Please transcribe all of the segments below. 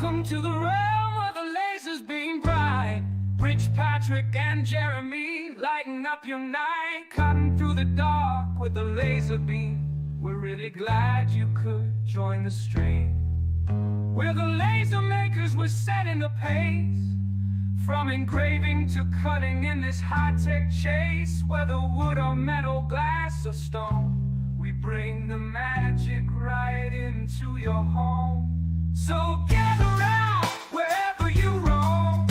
Welcome to the realm where the lasers beam bright. Rich Patrick and Jeremy lighten up your night, cutting through the dark with the laser beam. We're really glad you could join the stream. We're the laser makers, we're setting the pace. From engraving to cutting in this high-tech chase, whether wood or metal, glass or stone, we bring the magic right into your home. So gather round wherever you roam,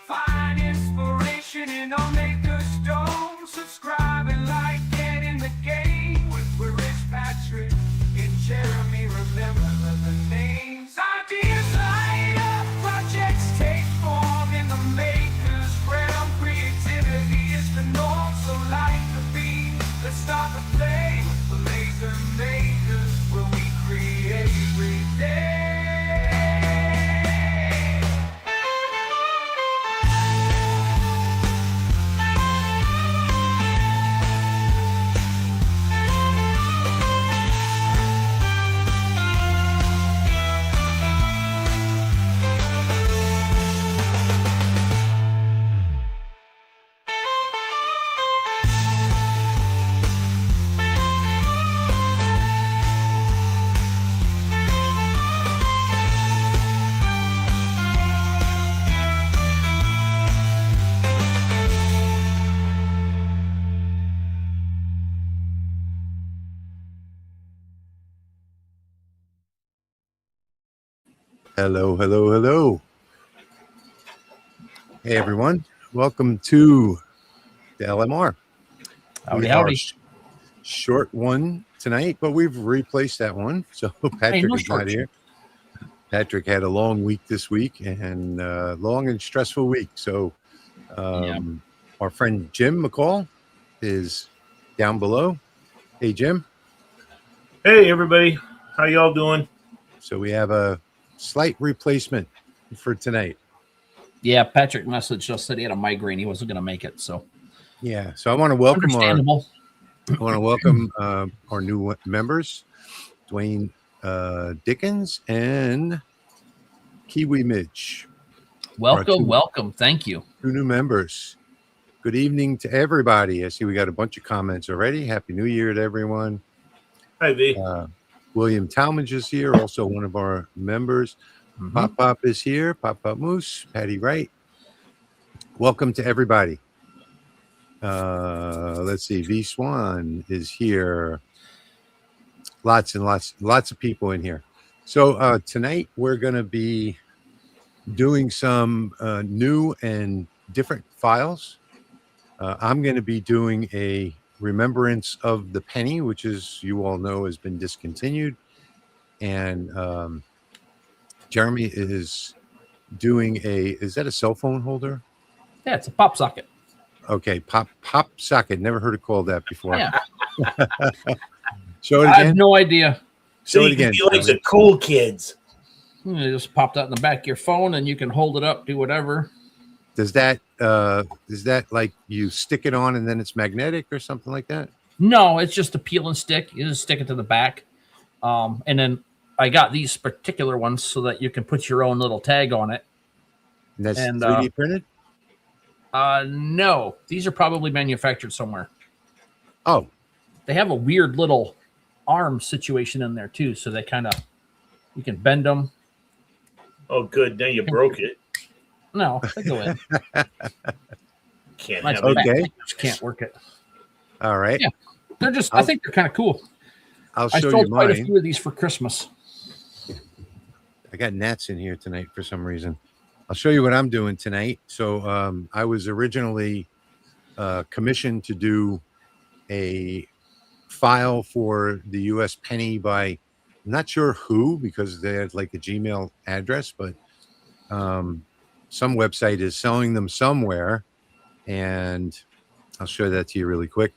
find inspiration in our maker's dome. Subscribe and like, get in the game with Rich Patrick and Jeremy. Remember the names. Ideas light up, projects take form in the maker's realm. Creativity is the norm, so light the beam. Let's start the play with the laser makers, where we create every day. Hello, hello, hello. Hey, everyone. Welcome to the LMR. Howdy, howdy. Short one tonight, but we've replaced that one. So Patrick is not here. Patrick had a long week this week and long and stressful week. So our friend Jim McCall is down below. Hey, Jim. Hey, everybody. How y'all doing? So we have a slight replacement for tonight. Yeah, Patrick messaged us that he had a migraine. He wasn't going to make it. So yeah, so I want to welcome our new members, Dwayne Dickens and Kiwi Midge. Welcome. Thank you. 2 new members. Good evening to everybody. I see we got a bunch of comments already. Happy New Year to everyone. Hi, V. William Talmadge is here, also one of our members. Pop is here. Pop Moose, Patty Wright. Welcome to everybody. Let's see. V Swan is here. Lots of people in here. So tonight we're going to be doing some new and different files. I'm going to be doing a remembrance of the penny, which, as you all know, has been discontinued, and Jeremy is doing is that a cell phone holder? Yeah, it's a PopSocket. Okay, PopSocket. Never heard it called that before. Yeah. Show it again. I have no idea. Show it again. He likes the cool kids. It just popped out in the back of your phone, and you can hold it up, do whatever. Is that like you stick it on and then it's magnetic or something like that? No, it's just a peel and stick. You just stick it to the back. And then I got these particular ones so that you can put your own little tag on it. And that's 3D printed? No, these are probably manufactured somewhere. Oh. They have a weird little arm situation in there too, so they you can bend them. Oh, good. Now you broke it. No, they go in. Can't My have it. Okay. Just can't work it. All right. Yeah, they're just. I think they're kind of cool. I sold you quite mine. a few of these for Christmas. I got gnats in here tonight for some reason. I'll show you what I'm doing tonight. So I was originally commissioned to do a file for the U.S. penny by, I'm not sure who, because they had like a Gmail address, but some website is selling them somewhere, and I'll show that to you really quick.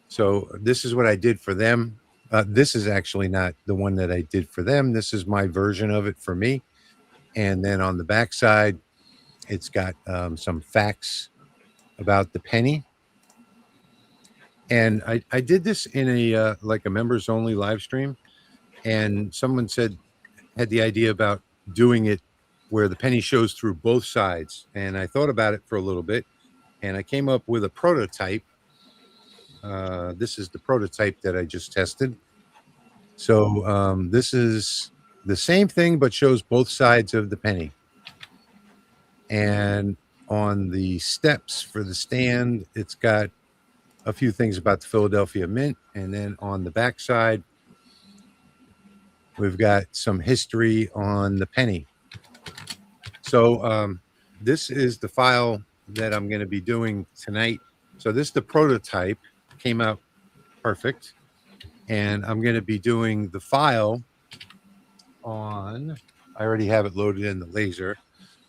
So this is what I did for them. This is actually not the one that I did for them. This is my version of it for me. And then on the back side, it's got some facts about the penny. And I did this in a like a members only live stream, and someone had the idea about doing it where the penny shows through both sides. And I thought about it for a little bit, and I came up with a prototype. This is the prototype that I just tested. So this is the same thing, but shows both sides of the penny. And on the steps for the stand, it's got a few things about the Philadelphia Mint. And then on the back side, we've got some history on the penny. So this is the file that I'm going to be doing tonight. So this is the prototype. Came out perfect. And I'm going to be doing the file on, I already have it loaded in the laser,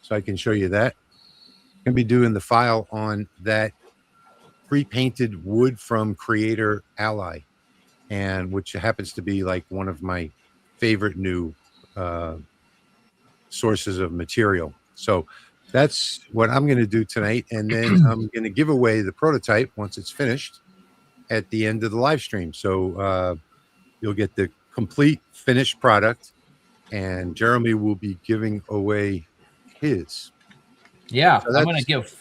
so I can show you that. I'm going to be doing the file on that pre-painted wood from Creator Ally, and which happens to be like one of my favorite new sources of material. So that's what I'm going to do tonight. And then I'm going to give away the prototype once it's finished at the end of the live stream. So you'll get the complete finished product, and Jeremy will be giving away his. Yeah, So I'm going to give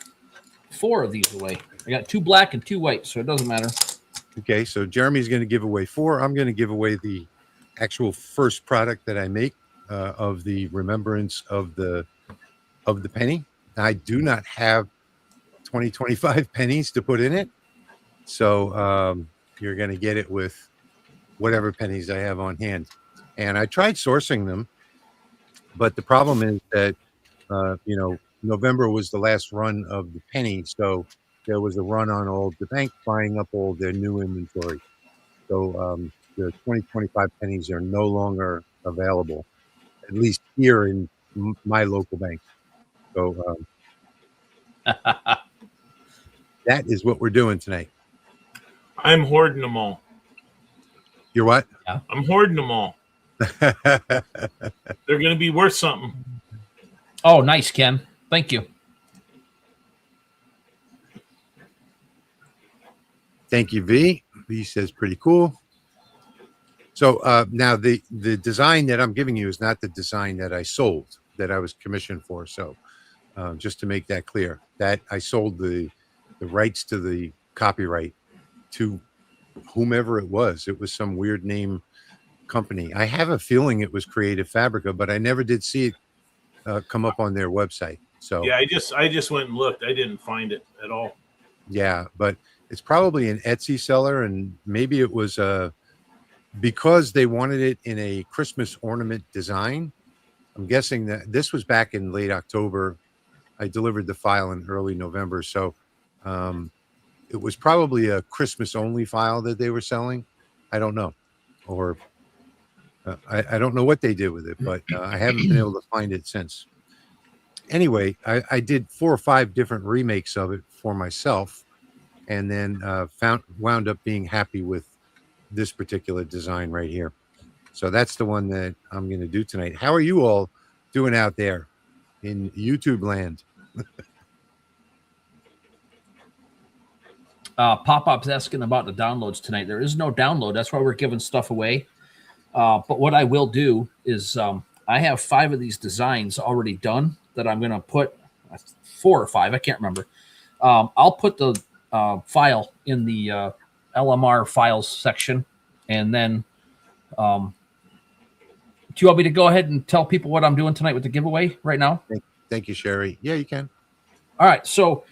4 of these away. I got 2 black and 2 white, so it doesn't matter. Okay, so Jeremy's going to give away 4. I'm going to give away the actual first product that I make of the remembrance of the penny. I do not have 25 pennies to put in it, so you're going to get it with whatever pennies I have on hand. And I tried sourcing them, but the problem is that November was the last run of the penny, so there was a run on all the bank buying up all their new inventory. So the 2025 pennies are no longer available, at least here in my local bank. So that is what we're doing tonight. I'm hoarding them all. You're what? Yeah. I'm hoarding them all. They're going to be worth something. Oh, nice, Ken. Thank you. Thank you, V. V says pretty cool. So now the design that I'm giving you is not the design that I sold, that I was commissioned for. So just to make that clear, that I sold the rights to the copyright to whomever it was. It was some weird name company. I have a feeling it was Creative Fabrica, but I never did see it come up on their website. So yeah, I just went and looked. I didn't find it at all. Yeah, but it's probably an Etsy seller, and maybe it was because they wanted it in a Christmas ornament design. I'm guessing that this was back in late October. I delivered the file in early November, so it was probably a Christmas only file that they were selling. I don't know, or I don't know what they did with it, but I haven't been able to find it since. Anyway, I did 4 or 5 different remakes of it for myself, and then wound up being happy with this particular design right here. So that's the one that I'm going to do tonight. How are you all doing out there in YouTube land? Pop-Up's asking about the downloads tonight. There is no download. That's why we're giving stuff away. But what I will do is I have 5 of these designs already done that I'm going to put 4 or 5. I can't remember. I'll put the file in the LMR files section. And then do you want me to go ahead and tell people what I'm doing tonight with the giveaway right now? Thank you, Sherry. Yeah, you can. All right. So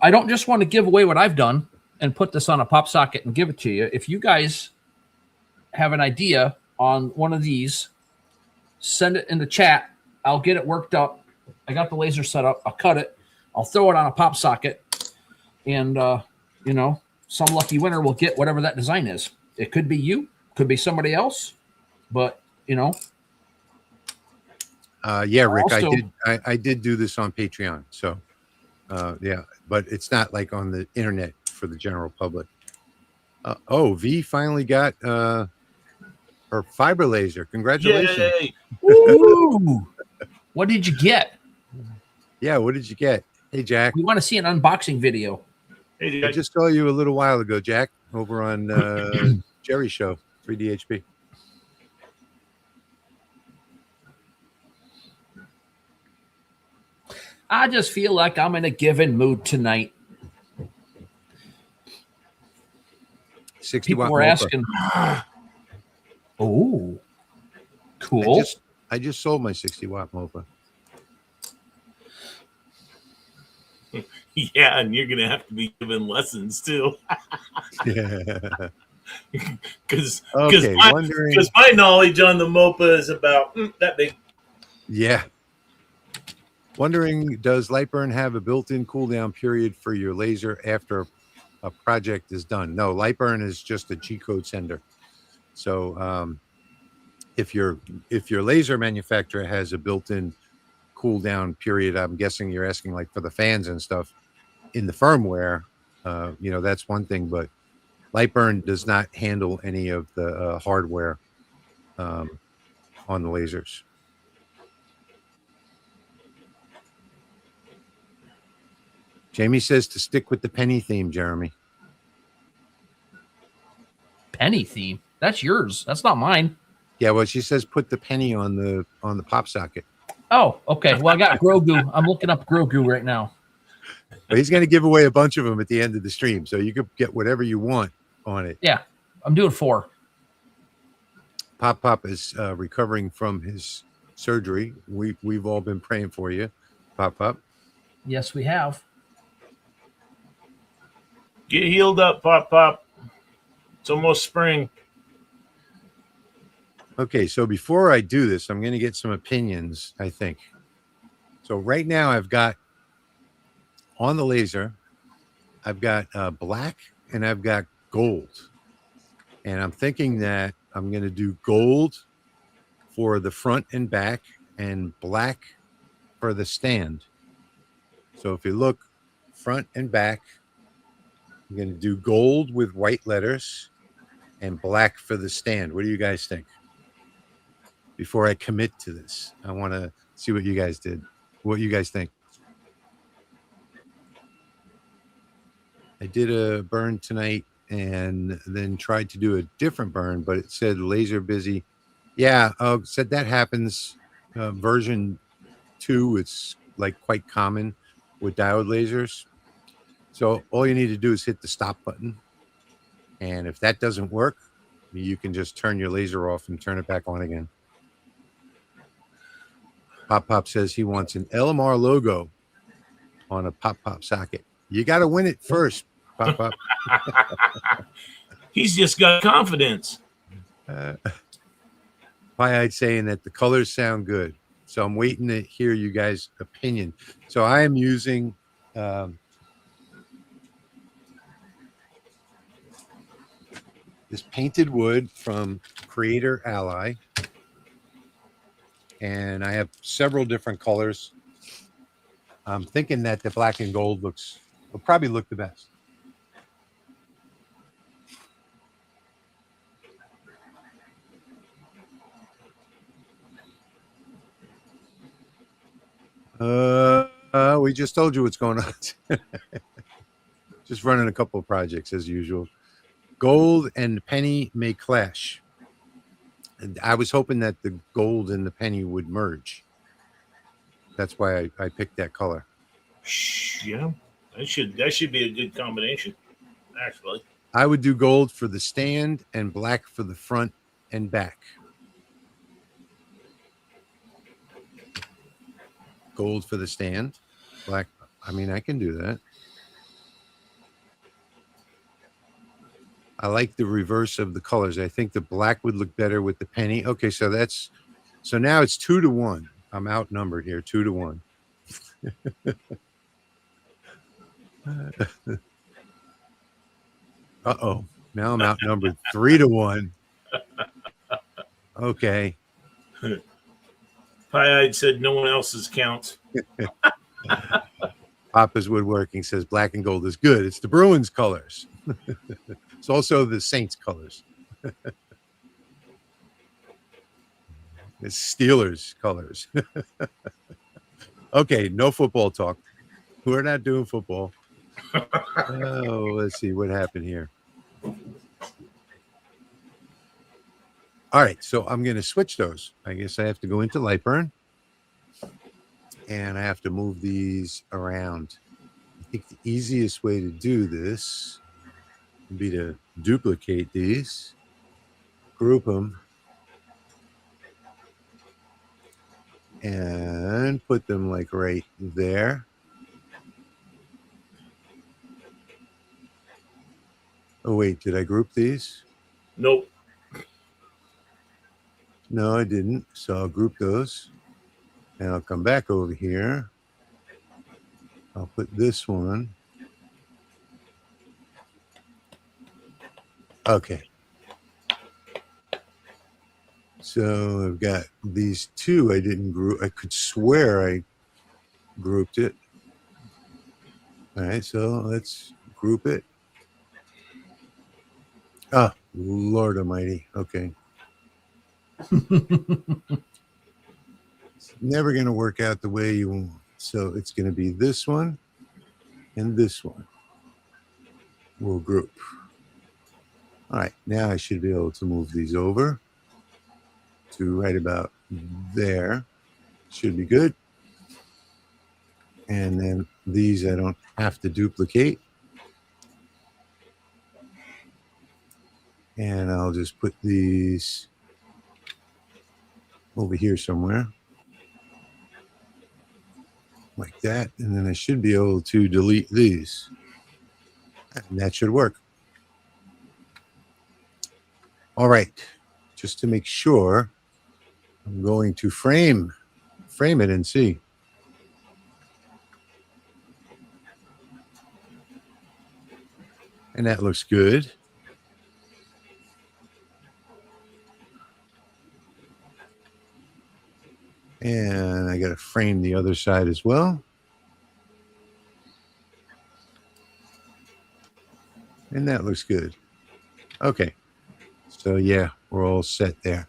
I don't just want to give away what I've done and put this on a PopSocket and give it to you. If you guys have an idea on one of these, send it in the chat. I'll get it worked up. I got the laser set up. I'll cut it. I'll throw it on a PopSocket. And, some lucky winner will get whatever that design is. It could be you. Could be somebody else. But, yeah, Rick, also, I did do this on Patreon. So, yeah, but it's not like on the internet for the general public. V finally got her fiber laser. Congratulations. Yay. Ooh, what did you get? Yeah, what did you get? Hey, Jack. We want to see an unboxing video. Hey, I just saw you a little while ago, Jack, over on Jerry's show, 3DHP. I just feel like I'm in a given mood tonight. 60 People watt were motor. asking. Oh, cool. I just sold my 60 watt motor. Yeah, and you're gonna have to be given lessons too, Yeah. because Okay, wondering. my knowledge on the MOPA is about that big. Yeah. Wondering, does Lightburn have a built-in cooldown period for your laser after a project is done? No, Lightburn is just a G-code sender. So if your laser manufacturer has a built-in cooldown period, I'm guessing you're asking like for the fans and stuff in the firmware. That's one thing, but Lightburn does not handle any of the hardware on the lasers. Jamie says to stick with the penny theme, Jeremy. Penny theme. That's yours. That's not mine. Yeah, well, she says put the penny on the PopSocket. Oh, okay. Well, I got Grogu. I'm looking up Grogu right now. But he's going to give away a bunch of them at the end of the stream, so you could get whatever you want on it. Yeah, I'm doing 4. Pop is recovering from his surgery. We've all been praying for you, Pop. Yes, we have. Get healed up, Pop. It's almost spring. Okay, so before I do this, I'm going to get some opinions, I think. So right now I've got on the laser, I've got black and I've got gold. And I'm thinking that I'm going to do gold for the front and back and black for the stand. So if you look front and back, I'm going to do gold with white letters and black for the stand. What do you guys think? Before I commit to this, I want to see what you guys did. What you guys think? I did a burn tonight and then tried to do a different burn, but it said laser busy. Yeah, said that happens. Version 2, it's like quite common with diode lasers. So all you need to do is hit the stop button. And if that doesn't work, you can just turn your laser off and turn it back on again. Pop says he wants an LMR logo on a Pop socket. You got to win it first, Pop. He's just got confidence. Pie-eyed saying that the colors sound good. So I'm waiting to hear you guys' opinion. So I am using this painted wood from Creator Ally. And I have several different colors. I'm thinking that the black and gold will probably look the best. We just told you what's going on. Just running a couple of projects as usual. Gold and penny may clash. And I was hoping that the gold and the penny would merge. That's why I picked that color. Yeah, that should be a good combination, actually. I would do gold for the stand and black for the front and back. Gold for the stand, black. I mean, I can do that. I like the reverse of the colors. I think the black would look better with the penny. Okay, so now it's 2-1. I'm outnumbered here, 2-1. Uh-oh. Now I'm outnumbered 3-1. Okay. Pie-eyed said no one else's counts. Papa's Woodworking says black and gold is good. It's the Bruins colors. It's also the Saints colors. It's Steelers colors. Okay, no football talk. We're not doing football. Oh, let's see what happened here. All right, so I'm going to switch those. I guess I have to go into Lightburn. and I have to move these around. I think the easiest way to do this would be to duplicate these, group them, and put them like right there. Oh, wait, did I group these? Nope. No, I didn't. So I'll group those, and I'll come back over here. I'll put this one. Okay. So I've got these two I didn't group. I could swear I grouped it. All right, so let's group it. Oh, Lord Almighty. Okay. It's never going to work out the way you want. So it's going to be this one and this one. We'll group. All right, now I should be able to move these over to right about there. Should be good. And then these I don't have to duplicate. And I'll just put these over here somewhere. Like that. And then I should be able to delete these. And that should work. All right. Just to make sure, I'm going to frame it and see. And that looks good. And I got to frame the other side as well. And that looks good. Okay. So yeah, we're all set there.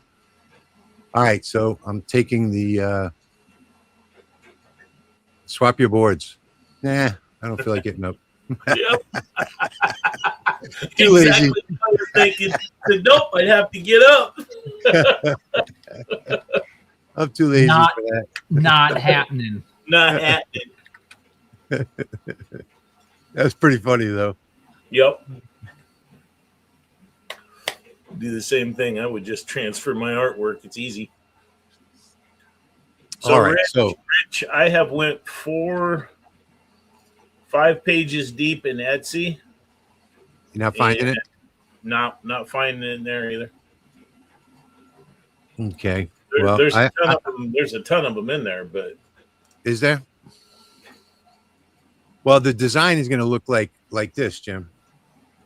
All right. So I'm taking the swap your boards. Nah, I don't feel like getting up. Yep. Too lazy. Exactly what I was thinking. Nope, I'd have to get up. I'm too lazy Not- for that. Not happening. Not happening. That's pretty funny though. Yep. Do the same thing. I would just transfer my artwork. It's easy. So, All right. So Rich, I have went 5 pages deep in Etsy. you're not finding it? Not finding it in there either. Okay. There- Well, there's a ton of them in there, but is there? Well, the design is going to look like this, Jim.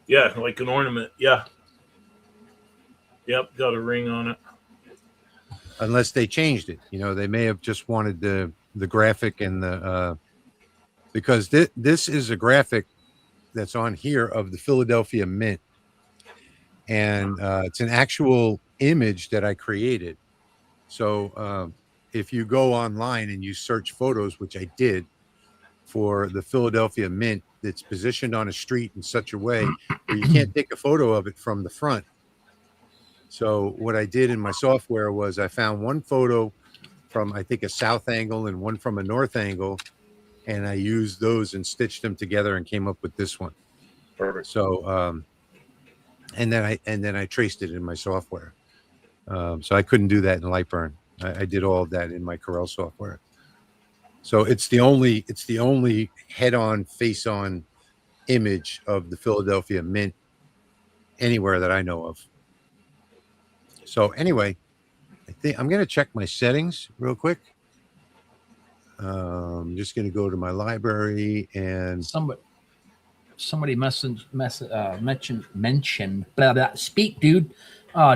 yeah, like an ornament. Yeah. Yep, got a ring on it. Unless they changed it. You know, they may have just wanted the graphic and the because this is a graphic that's on here of the Philadelphia Mint. And it's an actual image that I created. So if you go online and you search photos, which I did, for the Philadelphia Mint that's positioned on a street in such a way where you can't take a photo of it from the front. So what I did in my software was I found one photo from, I think, a south angle and one from a north angle, and I used those and stitched them together and came up with this one. Perfect. So and then I traced it in my software. So I couldn't do that in Lightburn. I did all of that in my Corel software. So it's the only head-on, face-on image of the Philadelphia Mint anywhere that I know of. So anyway, I think I'm going to check my settings real quick. I'm just going to go to my library and Somebody mentioned blah, blah, speak, dude.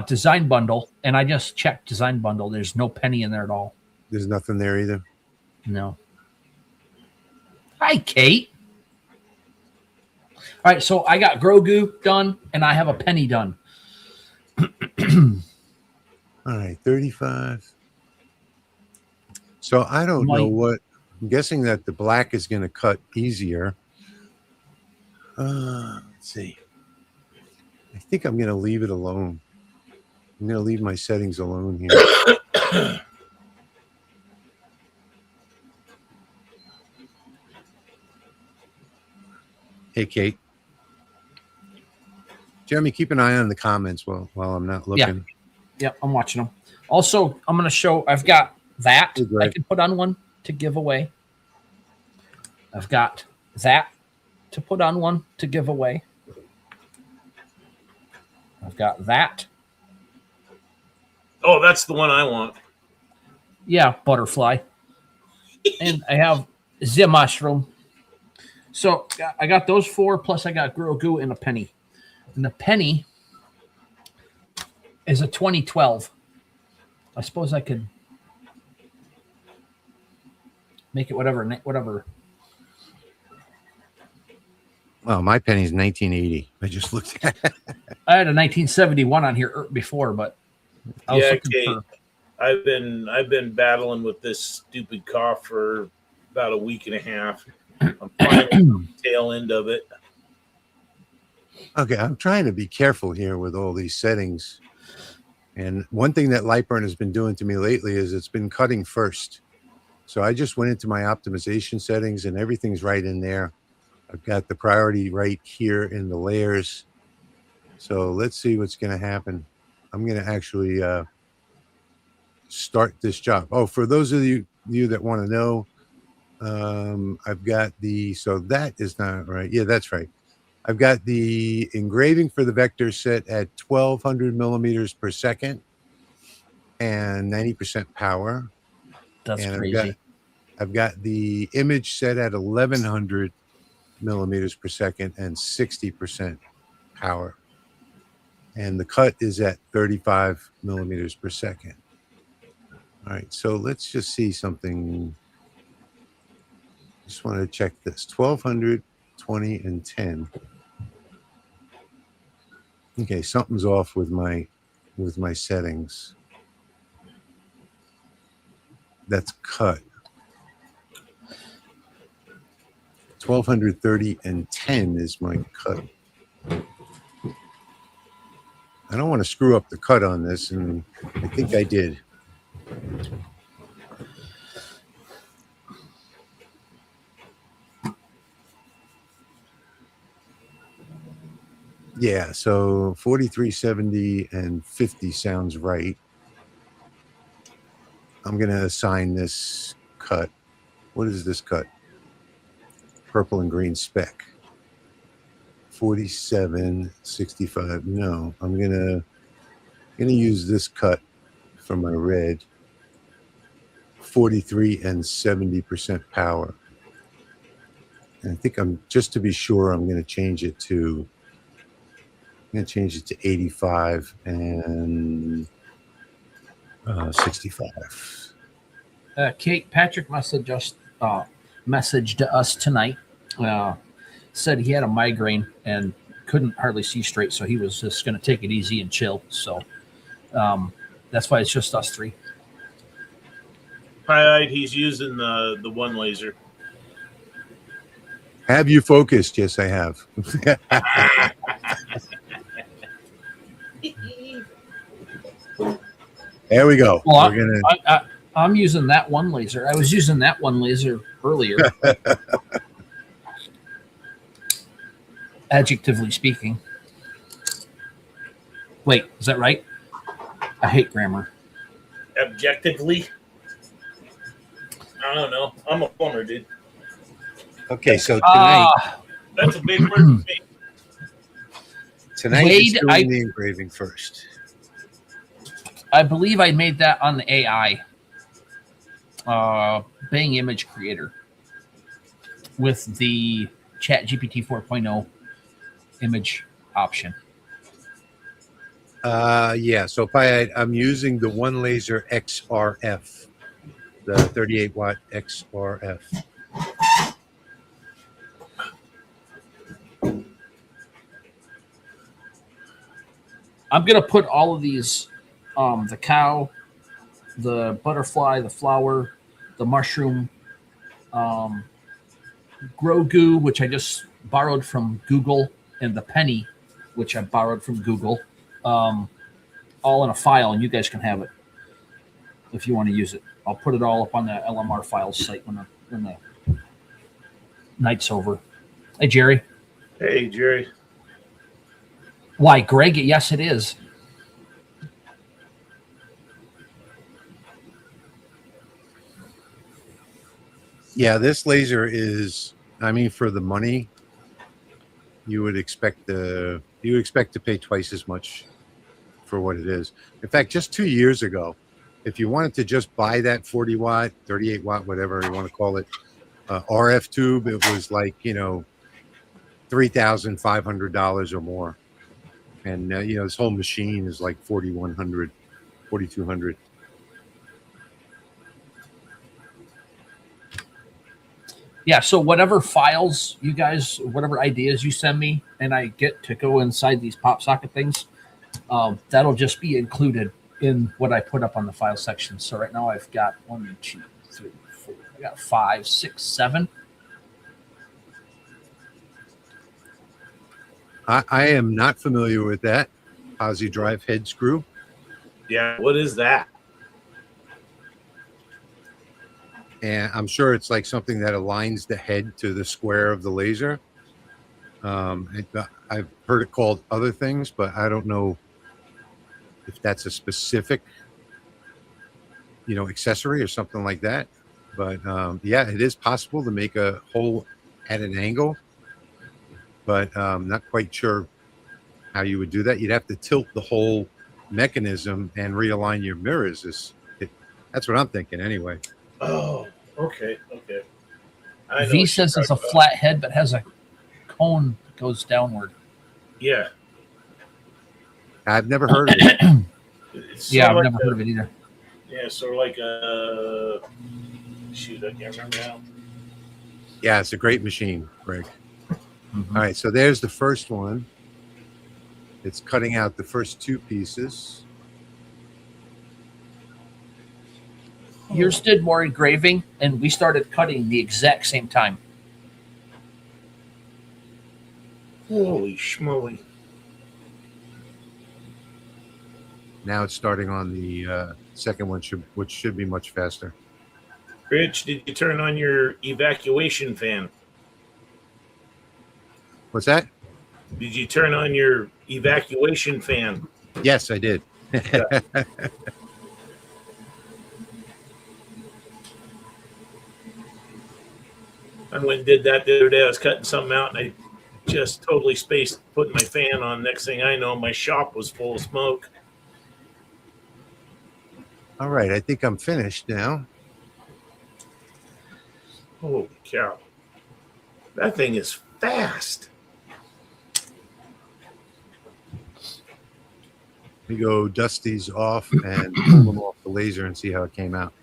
Design bundle, and I just checked design bundle. There's no penny in there at all. there's nothing there either. No. Hi, Kate. All right, so I got Grogu done, and I have a penny done. All right, 35. So I don't know what. I'm guessing that the black is going to cut easier. Let's see. I think I'm going to leave it alone. I'm going to leave my settings alone here. Hey, Kate. Jeremy, keep an eye on the comments while I'm not looking. Yep, I'm watching them. Also, I'm going to show, I've got that Hey, Greg. I can put on one to give away. I've got that to put on one to give away. I've got that. Oh, that's the one I want. Yeah, butterfly. And I have the mushroom. So I got those 4, plus I got Grogu and a penny. And the penny is a 2012. I suppose I could make it whatever. Well, my penny's 1980. I just looked at it. I had a 1971 on here before, but I was Yeah, looking Kate. for. I've been battling with this stupid cough for about a week and a half. I'm finally on the tail end of it. Okay, I'm trying to be careful here with all these settings. And one thing that Lightburn has been doing to me lately is it's been cutting first. So I just went into my optimization settings and everything's right in there. I've got the priority right here in the layers. So let's see what's going to happen. I'm going to actually start this job. Oh, for those of you that want to know, I've got so that is not right. Yeah, that's right. I've got the engraving for the vector set at 1200 millimeters per second and 90% power. That's and crazy. I've got the image set at 1100 millimeters per second and 60% power. And the cut is at 35 millimeters per second. All right, so let's just see something. Just want to check this. 1200, 20, and 10. Okay, something's off with my settings. That's cut. 1200, 30, and 10 is my cut. I don't want to screw up the cut on this, and I think I did. Yeah, so 43, 70, and 50 sounds right. I'm going to assign this cut. What is this cut? Purple and green speck. 47, 65. No, I'm going to use this cut for my red. 43 and 70% power. And I think just to be sure, I'm going to change it to 85 and 65. Kate, Patrick messaged us tonight. Said he had a migraine and couldn't hardly see straight, so he was just going to take it easy and chill. So that's why it's just us 3. Hi, he's using the one laser. Have you focused? Yes, I have. There we go. Well, I'm using that one laser. I was using that one laser earlier. Adjectively speaking. Wait, is that right? I hate grammar. Objectively? I don't know. I'm a plumber, dude. Okay, so tonight, That's a big word for me. tonight is doing the engraving first. I believe I made that on the AI Bing image creator with the ChatGPT 4.0 image option. Yeah, so I'm using the one laser XRF, the 38 watt XRF. I'm going to put all of these, the cow, the butterfly, the flower, the mushroom, Grogu, which I just borrowed from Google, and the penny, which I borrowed from Google, all in a file, and you guys can have it if you want to use it. I'll put it all up on the LMR files site when the night's over. Hey, Jerry. Hey, Jerry. Why, Greg? Yes, it is. Yeah, this laser is, I mean, for the money, you would expect to pay twice as much for what it is. In fact, just 2 years ago, if you wanted to just buy that 40 watt, 38 watt, whatever you want to call it, RF tube, it was like, $3,500 or more. And, this whole machine is like 4,100, 4,200. Yeah, so whatever files you guys, whatever ideas you send me, and I get to go inside these PopSocket things, that'll just be included in what I put up on the file section. So right now I've got 1, 2, 3, 4. I got 5, 6, 7. I am not familiar with that posi drive head screw. Yeah, what is that? And I'm sure it's like something that aligns the head to the square of the laser. I've heard it called other things, but I don't know if that's a specific, accessory or something like that. But yeah, it is possible to make a hole at an angle, but not quite sure how you would do that. You'd have to tilt the whole mechanism and realign your mirrors. That's what I'm thinking anyway. Oh, okay. I know V what says you're it's a talking about. flat head, but has a cone that goes downward. Yeah. I've never heard of it. It's Yeah, sort I've of never like heard of it either. Yeah, sort of like a shoot. I can't remember now. Yeah, it's a great machine, Greg. Mhm. All right, so there's the first one. It's cutting out the first 2 pieces. Yours did more engraving, and we started cutting the exact same time. Holy schmoly! Now it's starting on the second one, which should be much faster. Rich, did you turn on your evacuation fan? What's that? Did you turn on your evacuation fan? Yes, I did. I went and did that the other day. I was cutting something out, and I just totally spaced putting my fan on. Next thing I know, my shop was full of smoke. All right, I think I'm finished now. Holy cow! That thing is fast. Let me go dust these off and pull them off the laser and see how it came out.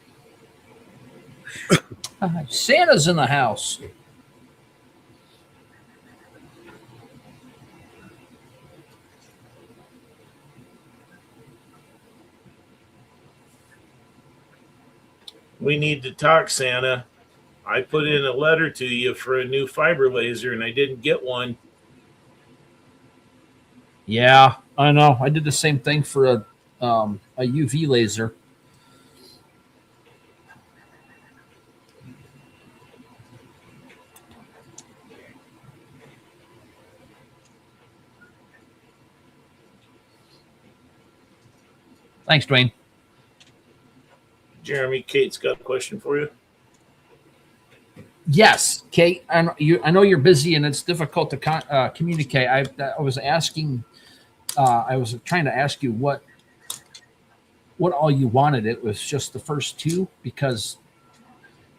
Santa's in the house. We need to talk, Santa. I put in a letter to you for a new fiber laser, and I didn't get one. Yeah, I know. I did the same thing for a UV laser. Thanks, Dwayne. Jeremy, Kate's got a question for you. Yes, Kate. I know you're busy and it's difficult to communicate. I was asking. I was trying to ask you what all you wanted. It was just the first 2, because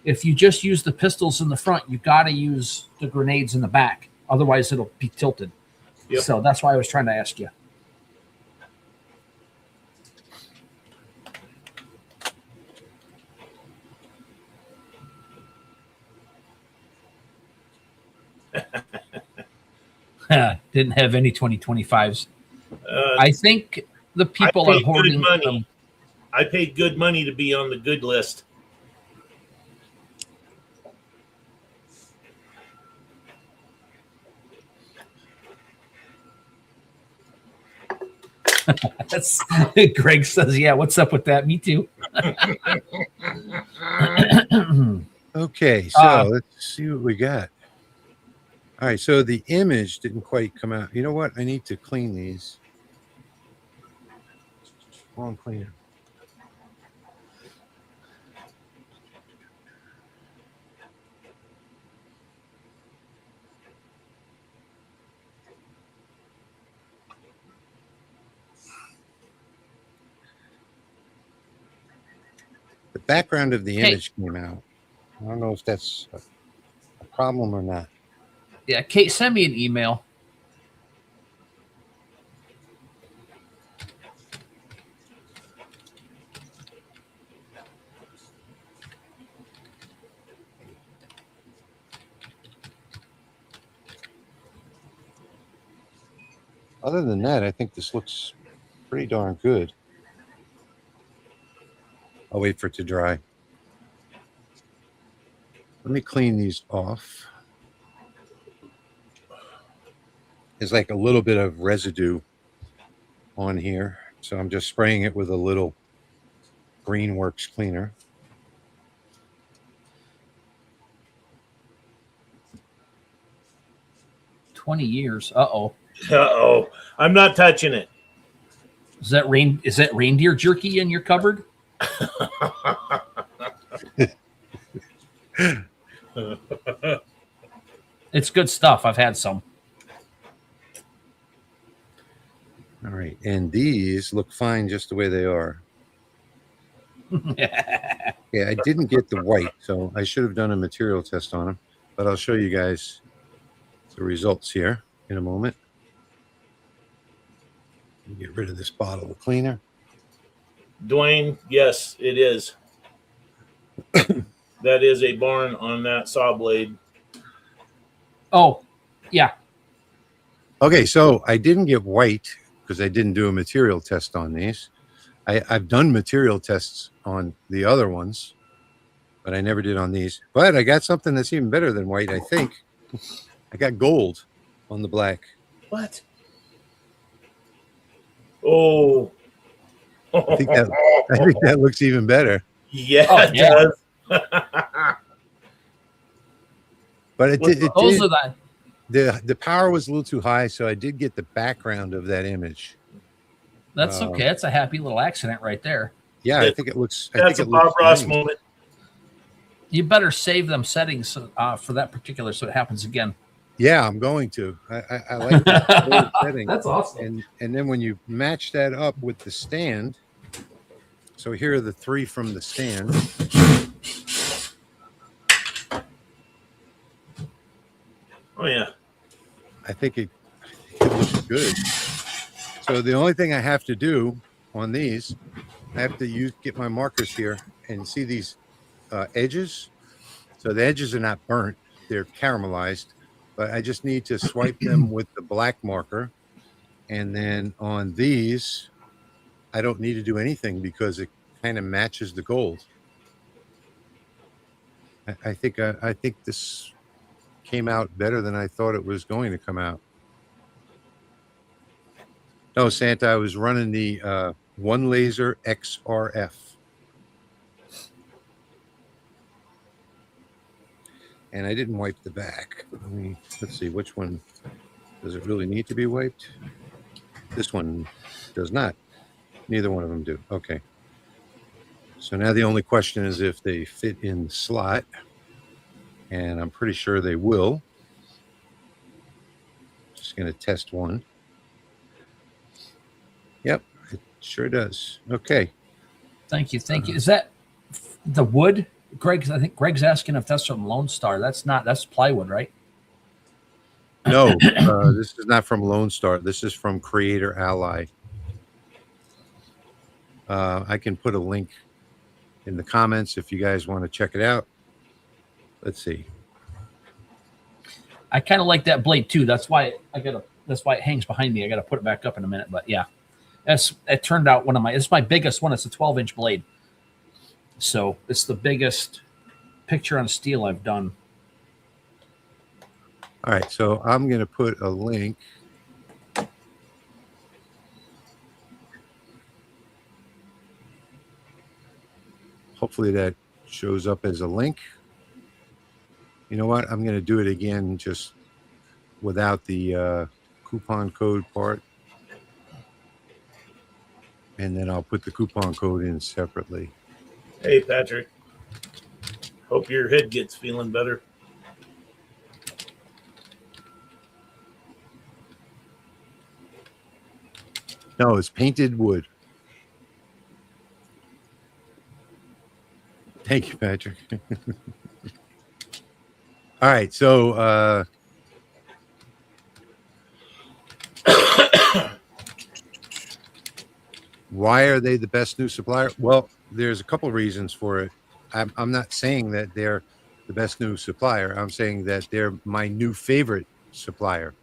if you just use the pistols in the front, you got to use the grenades in the back. Otherwise, it'll be tilted. Yep. So that's why I was trying to ask you. Didn't have any 2025s. I think the people are hoarding them. I paid good money to be on the good list. That's Greg says, yeah, what's up with that? Me too. Okay, so let's see what we got. All right, so the image didn't quite come out. You know what? I need to clean these. Wrong cleaner. The background of the Hey. image came out. I don't know if that's a problem or not. Yeah, Kate, send me an email. Other than that, I think this looks pretty darn good. I'll wait for it to dry. Let me clean these off. There's like a little bit of residue on here, so I'm just spraying it with a little Greenworks cleaner. $20. Uh-oh. Uh-oh. I'm not touching it. Is that reindeer jerky in your cupboard? It's good stuff. I've had some. All right, and these look fine just the way they are. Yeah, I didn't get the white, so I should have done a material test on them, but I'll show you guys the results here in a moment. Get rid of this bottle of cleaner. Dwayne, yes, it is. That is a barn on that saw blade. Oh, yeah. Okay, so I didn't get white because I didn't do a material test on these. I've done material tests on the other ones, but I never did on these. But I got something that's even better than white, I think. I got gold on the black. What? Oh. I think that looks even better. Yeah, Oh, it yeah. does. But it did. Those are The power was a little too high, so I did get the background of that image. that's okay. That's a happy little accident right there. Yeah, I think it looks. That's a Bob Ross moment. You better save them settings for that particular so it happens again. Yeah, I'm going to. I like that setting. That's awesome. And then when you match that up with the stand, so here are the three from the stand. Oh yeah, I think it looks good. So the only thing I have to do on these, I have to get my markers here and see these edges. So the edges are not burnt; they're caramelized. But I just need to swipe them with the black marker, and then on these, I don't need to do anything because it kind of matches the gold. I think this came out better than I thought it was going to come out. No, Santa, I was running the One Laser XRF. And I didn't wipe the back. Let's see, which one does it really need to be wiped? This one does not. Neither one of them do. Okay. So now the only question is if they fit in the slot. And I'm pretty sure they will. Just going to test one. Yep, it sure does. Okay. Thank you. Is that the wood? Greg, I think Greg's asking if that's from Lone Star. That's plywood, right? No, this is not from Lone Star. This is from Creator Ally. I can put a link in the comments if you guys want to check it out. Let's see. I kind of like that blade too. That's why it hangs behind me. I got to put it back up in a minute, but yeah, it turned out it's my biggest one. It's a 12-inch blade. So it's the biggest picture on steel I've done. All right, so I'm going to put a link. Hopefully that shows up as a link. You know what? I'm going to do it again just without the coupon code part. And then I'll put the coupon code in separately. Hey, Patrick. Hope your head gets feeling better. No, it's painted wood. Thank you, Patrick. All right, so why are they the best new supplier? Well, there's a couple reasons for it. I'm not saying that they're the best new supplier. I'm saying that they're my new favorite supplier.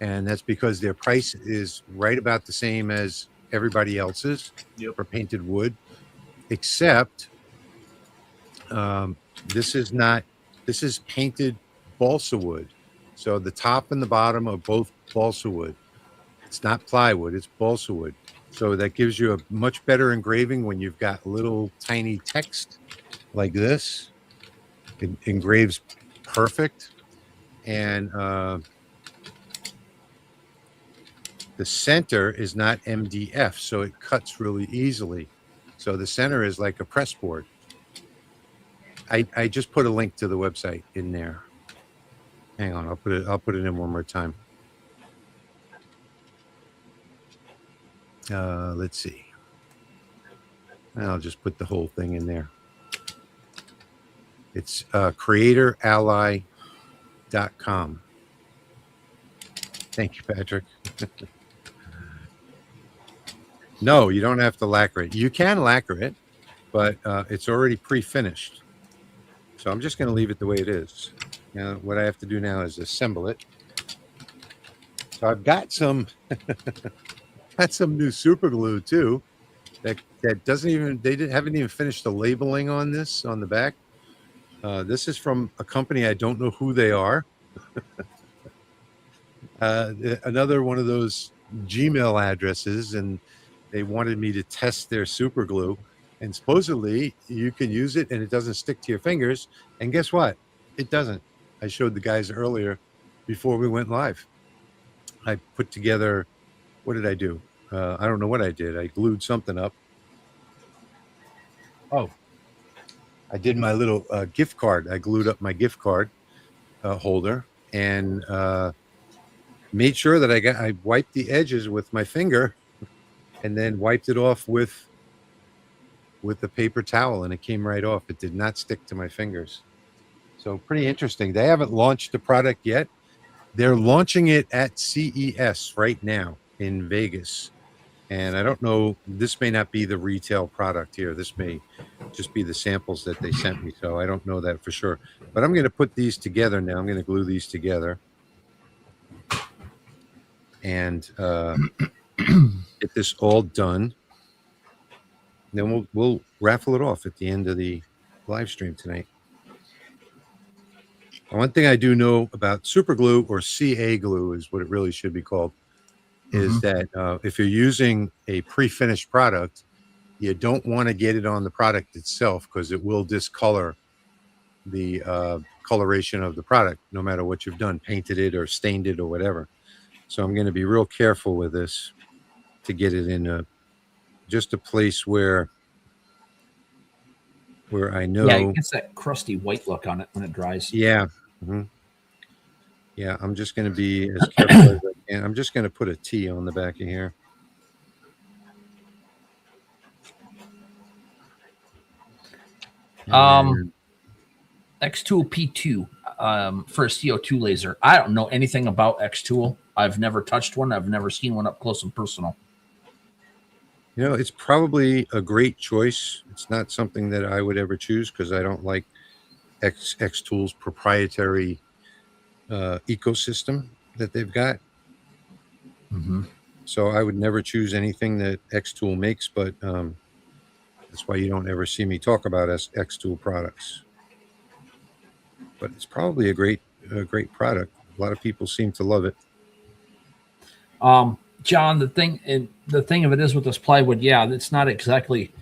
And that's because their price is right about the same as everybody else's for painted wood, except this is painted balsa wood. So the top and the bottom are both balsa wood. It's not plywood, it's balsa wood. So that gives you a much better engraving when you've got little tiny text like this. It engraves perfect. And the center is not MDF, so it cuts really easily. So the center is like a press board. I just put a link to the website in there. Hang on, I'll put it in one more time. Let's see. I'll just put the whole thing in there. It's creatorally.com. Thank you, Patrick. No, you don't have to lacquer it. You can lacquer it, but it's already pre-finished. So I'm just going to leave it the way it is. Now, what I have to do now is assemble it. So I've got some new super glue too. That doesn't even, haven't even finished the labeling on this on the back. This is from a company, I don't know who they are. Another one of those Gmail addresses, and they wanted me to test their super glue. And supposedly you can use it and it doesn't stick to your fingers. And guess what? It doesn't. I showed the guys earlier before we went live. I put together, what did I do? I don't know what I did. I glued something up. Oh, I did my little gift card. I glued up my gift card holder and made sure that I wiped the edges with my finger and then wiped it off with the paper towel, and it came right off. It did not stick to my fingers. So pretty interesting. They haven't launched the product yet. They're launching it at CES right now in Vegas. And I don't know, this may not be the retail product here. This may just be the samples that they sent me. So I don't know that for sure. But I'm going to put these together now. I'm going to glue these together. And get this all done. Then we'll raffle it off at the end of the live stream tonight. One thing I do know about super glue, or CA glue is what it really should be called, is that if you're using a pre-finished product, you don't want to get it on the product itself because it will discolor the coloration of the product, no matter what you've done, painted it or stained it or whatever. So I'm going to be real careful with this to get it in just a place where I know. Yeah, it gets that crusty white look on it when it dries. Yeah. Yeah, I'm just going to be as careful as I can. I'm just going to put a T on the back of here. X2 P2 for a CO2 laser. I don't know anything about X-Tool. I've never touched one. I've never seen one up close and personal. You know, it's probably a great choice. It's not something that I would ever choose because I don't like X-Tool's proprietary ecosystem that they've got. So I would never choose anything that X-Tool makes, but that's why you don't ever see me talk about X-Tool products. But it's probably a great product. A lot of people seem to love it. John, the thing of it is with this plywood, yeah, it's not exactly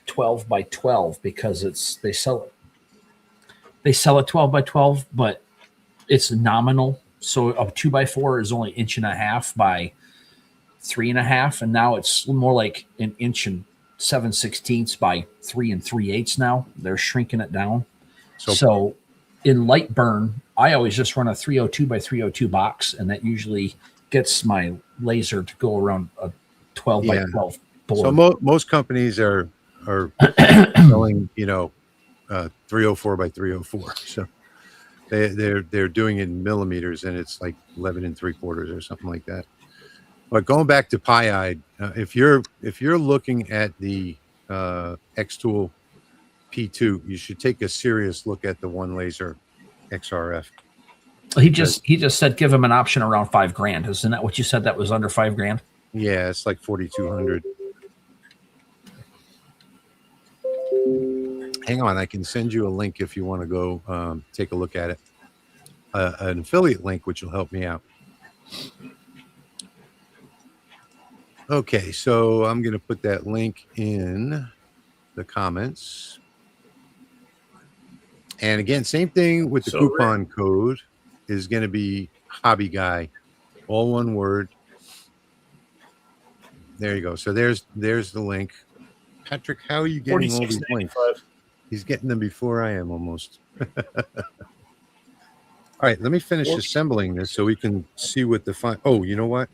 12 by 12 because they sell it 12 by 12, but it's nominal So a 2x4 is only 1.5 by 3.5, and now it's more like 1.7/16 by 3 3/8 now. They're shrinking it down. So in light burn, I always just run a 302 by 302 box, and that usually gets my laser to go around a 12 by 12 board. So most companies are selling, 304 by 304. So they're doing it in millimeters, and it's like 11 3/4 or something like that. But going back to Pi-Eyed, if you're looking at the X-Tool P2, you should take a serious look at the one laser XRF. He just said give him an option around $5,000. Isn't that what you said? That was under $5,000. Yeah, it's like 4,200. Hang on, I can send you a link if you want to go take a look at it. An affiliate link, which will help me out. Okay, so I'm going to put that link in the comments. And again, same thing with the coupon code is going to be Hobby Guy, all one word. There you go. So there's the link. Patrick, how are you getting all these links? He's getting them before I am almost. All right, let me finish assembling this so we can see what the oh, you know what?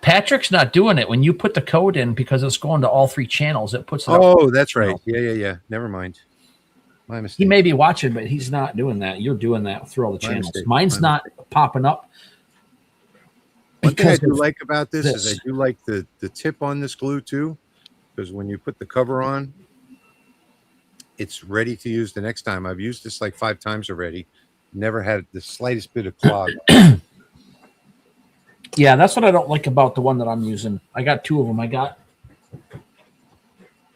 Patrick's not doing it. When you put the code in, because it's going to all 3 channels, it puts it Oh, that's right. Yeah. Never mind. My mistake. He may be watching, but he's not doing that. You're doing that through all the channels. Mine's not popping up. One thing I do like about this is I do like the tip on this glue too, because when you put the cover on, it's ready to use the next time. I've used this like 5 times already. Never had the slightest bit of clog. Yeah, that's what I don't like about the one that I'm using. I got 2 of them. I got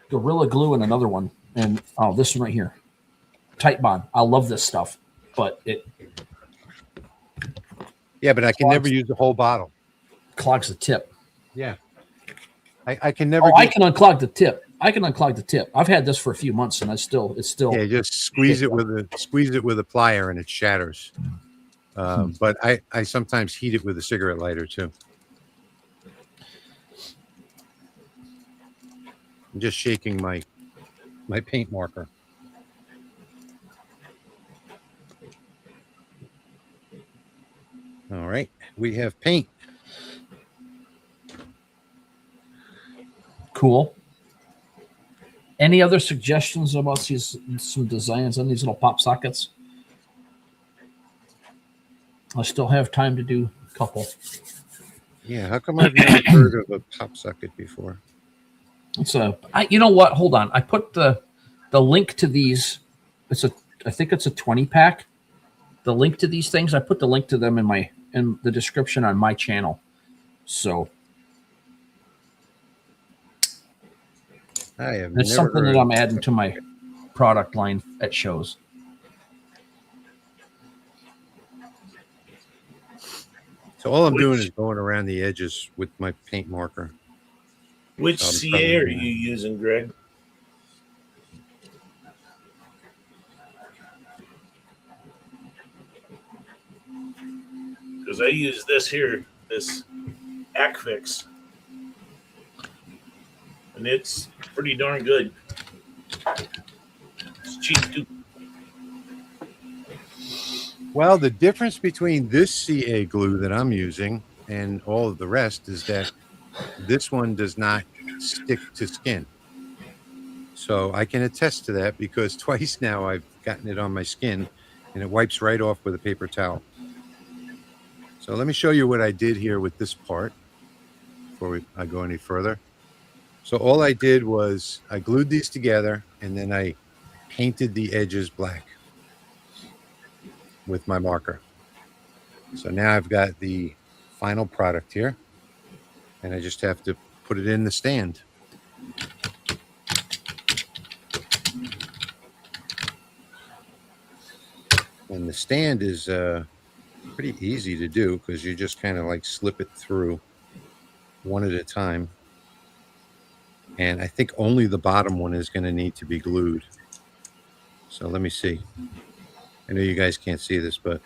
Gorilla Glue and another one. And this one right here. Tight Bond. I love this stuff, but it. Yeah, but I can never use the whole bottle. Clogs the tip. Yeah. I can never. I can unclog the tip. I can unclog the tip. I've had this for a few months, and it's still. Yeah, just squeeze it with a plier, and it shatters. But I sometimes heat it with a cigarette lighter too. I'm just shaking my paint marker. All right, we have paint. Cool. Any other suggestions about some designs on these little pop sockets? I still have time to do a couple. Yeah, how come I've never heard of a pop socket before? You know what? Hold on. I put the link to these. I think it's a 20-pack. The link to these things, I put the link to them in the description on my channel. So it's something that I'm adding to my product line at shows. So all I'm doing is going around the edges with my paint marker. Which CA are you using, Greg? Because I use this here, this Acfix. And it's pretty darn good. It's cheap too. Well, the difference between this CA glue that I'm using and all of the rest is that this one does not stick to skin. So I can attest to that because twice now I've gotten it on my skin and it wipes right off with a paper towel. So let me show you what I did here with this part before I go any further. So all I did was I glued these together and then I painted the edges black with my marker. So now I've got the final product here and I just have to put it in the stand. And the stand is pretty easy to do because you just kind of like slip it through one at a time. And I think only the bottom one is going to need to be glued. So let me see. I know you guys can't see this, but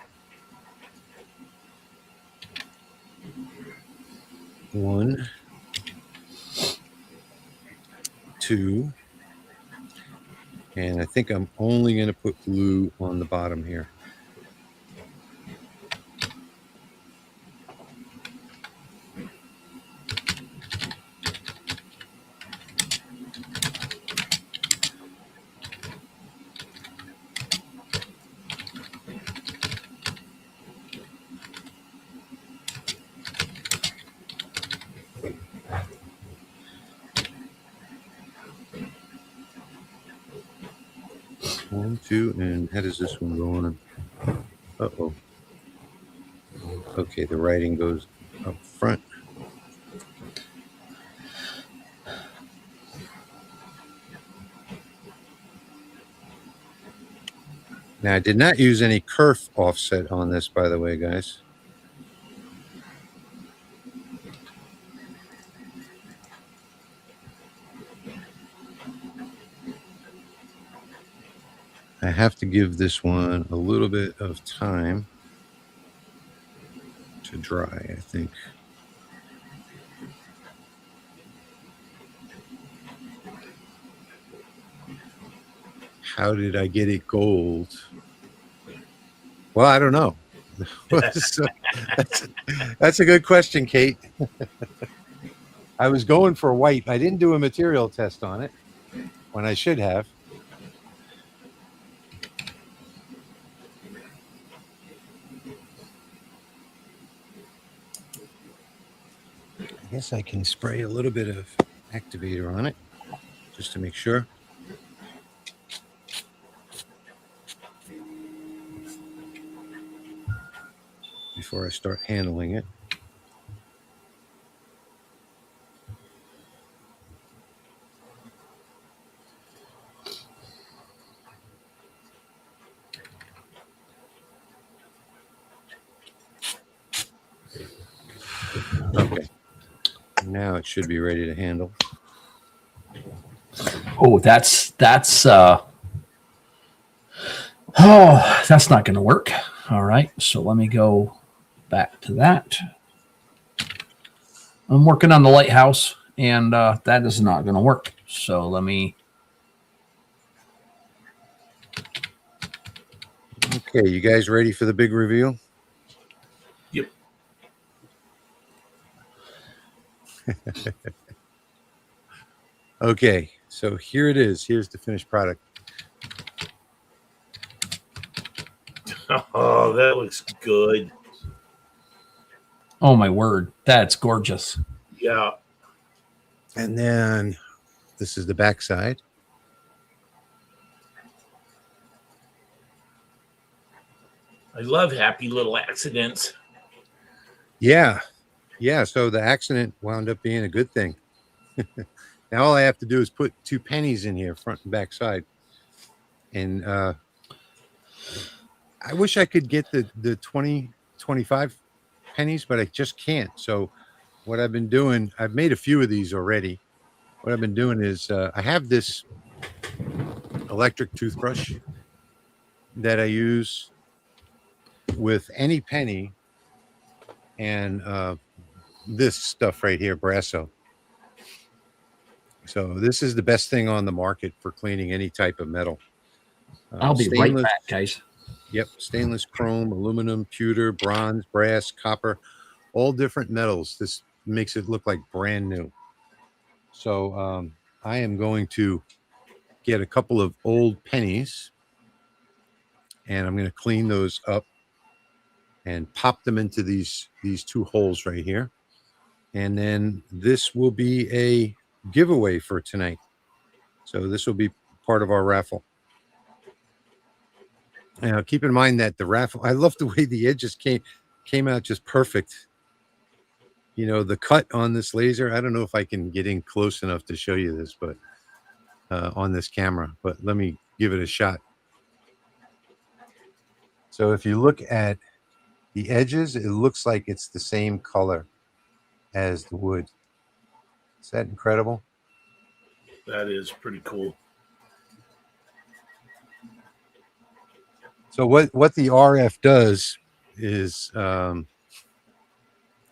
1, 2, and I think I'm only going to put blue on the bottom here. One, two, and how does this one go on? Uh-oh. Okay, the writing goes up front. Now, I did not use any kerf offset on this, by the way, guys. I have to give this one a little bit of time to dry, I think. How did I get it gold? Well, I don't know. So, that's a good question, Kate. I was going for white. I didn't do a material test on it when I should have. I guess I can spray a little bit of activator on it just to make sure. Before I start handling it. Okay. Now it should be ready to handle. Oh, that's not going to work. All right, so let me go back to that. I'm working on the lighthouse, and that is not going to work. So let me. Okay, you guys ready for the big reveal? Yep. Okay, so here it is. Here's the finished product. Oh, that looks good. Oh my word, that's gorgeous. Yeah. And then this is the back side. I love happy little accidents. Yeah. Yeah, so the accident wound up being a good thing. Now all I have to do is put 2 pennies in here, front and back side. And I wish I could get the 20, 25 pennies, but I just can't. So what I've been doing, I've made a few of these already. What I've been doing is I have this electric toothbrush that I use with any penny and this stuff right here, Brasso. So this is the best thing on the market for cleaning any type of metal. I'll be right back, guys. Yep, stainless, chrome, aluminum, pewter, bronze, brass, copper, all different metals. This makes it look like brand new. So I am going to get a couple of old pennies and I'm going to clean those up and pop them into these 2 holes right here. And then this will be a giveaway for tonight. So this will be part of our raffle. Now, keep in mind that the raffle, I love the way the edges came out just perfect. You know, the cut on this laser, I don't know if I can get in close enough to show you this, but on this camera, but let me give it a shot. So if you look at the edges, it looks like it's the same color as the wood. Is that incredible? That is pretty cool. So what the RF does is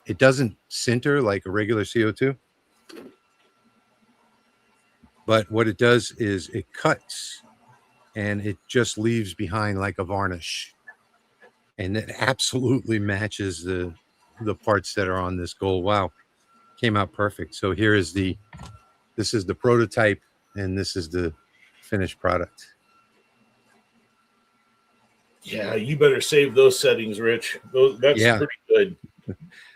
it doesn't sinter like a regular CO2. But what it does is it cuts and it just leaves behind like a varnish. And it absolutely matches the parts that are on this gold. Wow, came out perfect. So here is this is the prototype and this is the finished product. Yeah, you better save those settings, Rich. That's pretty good.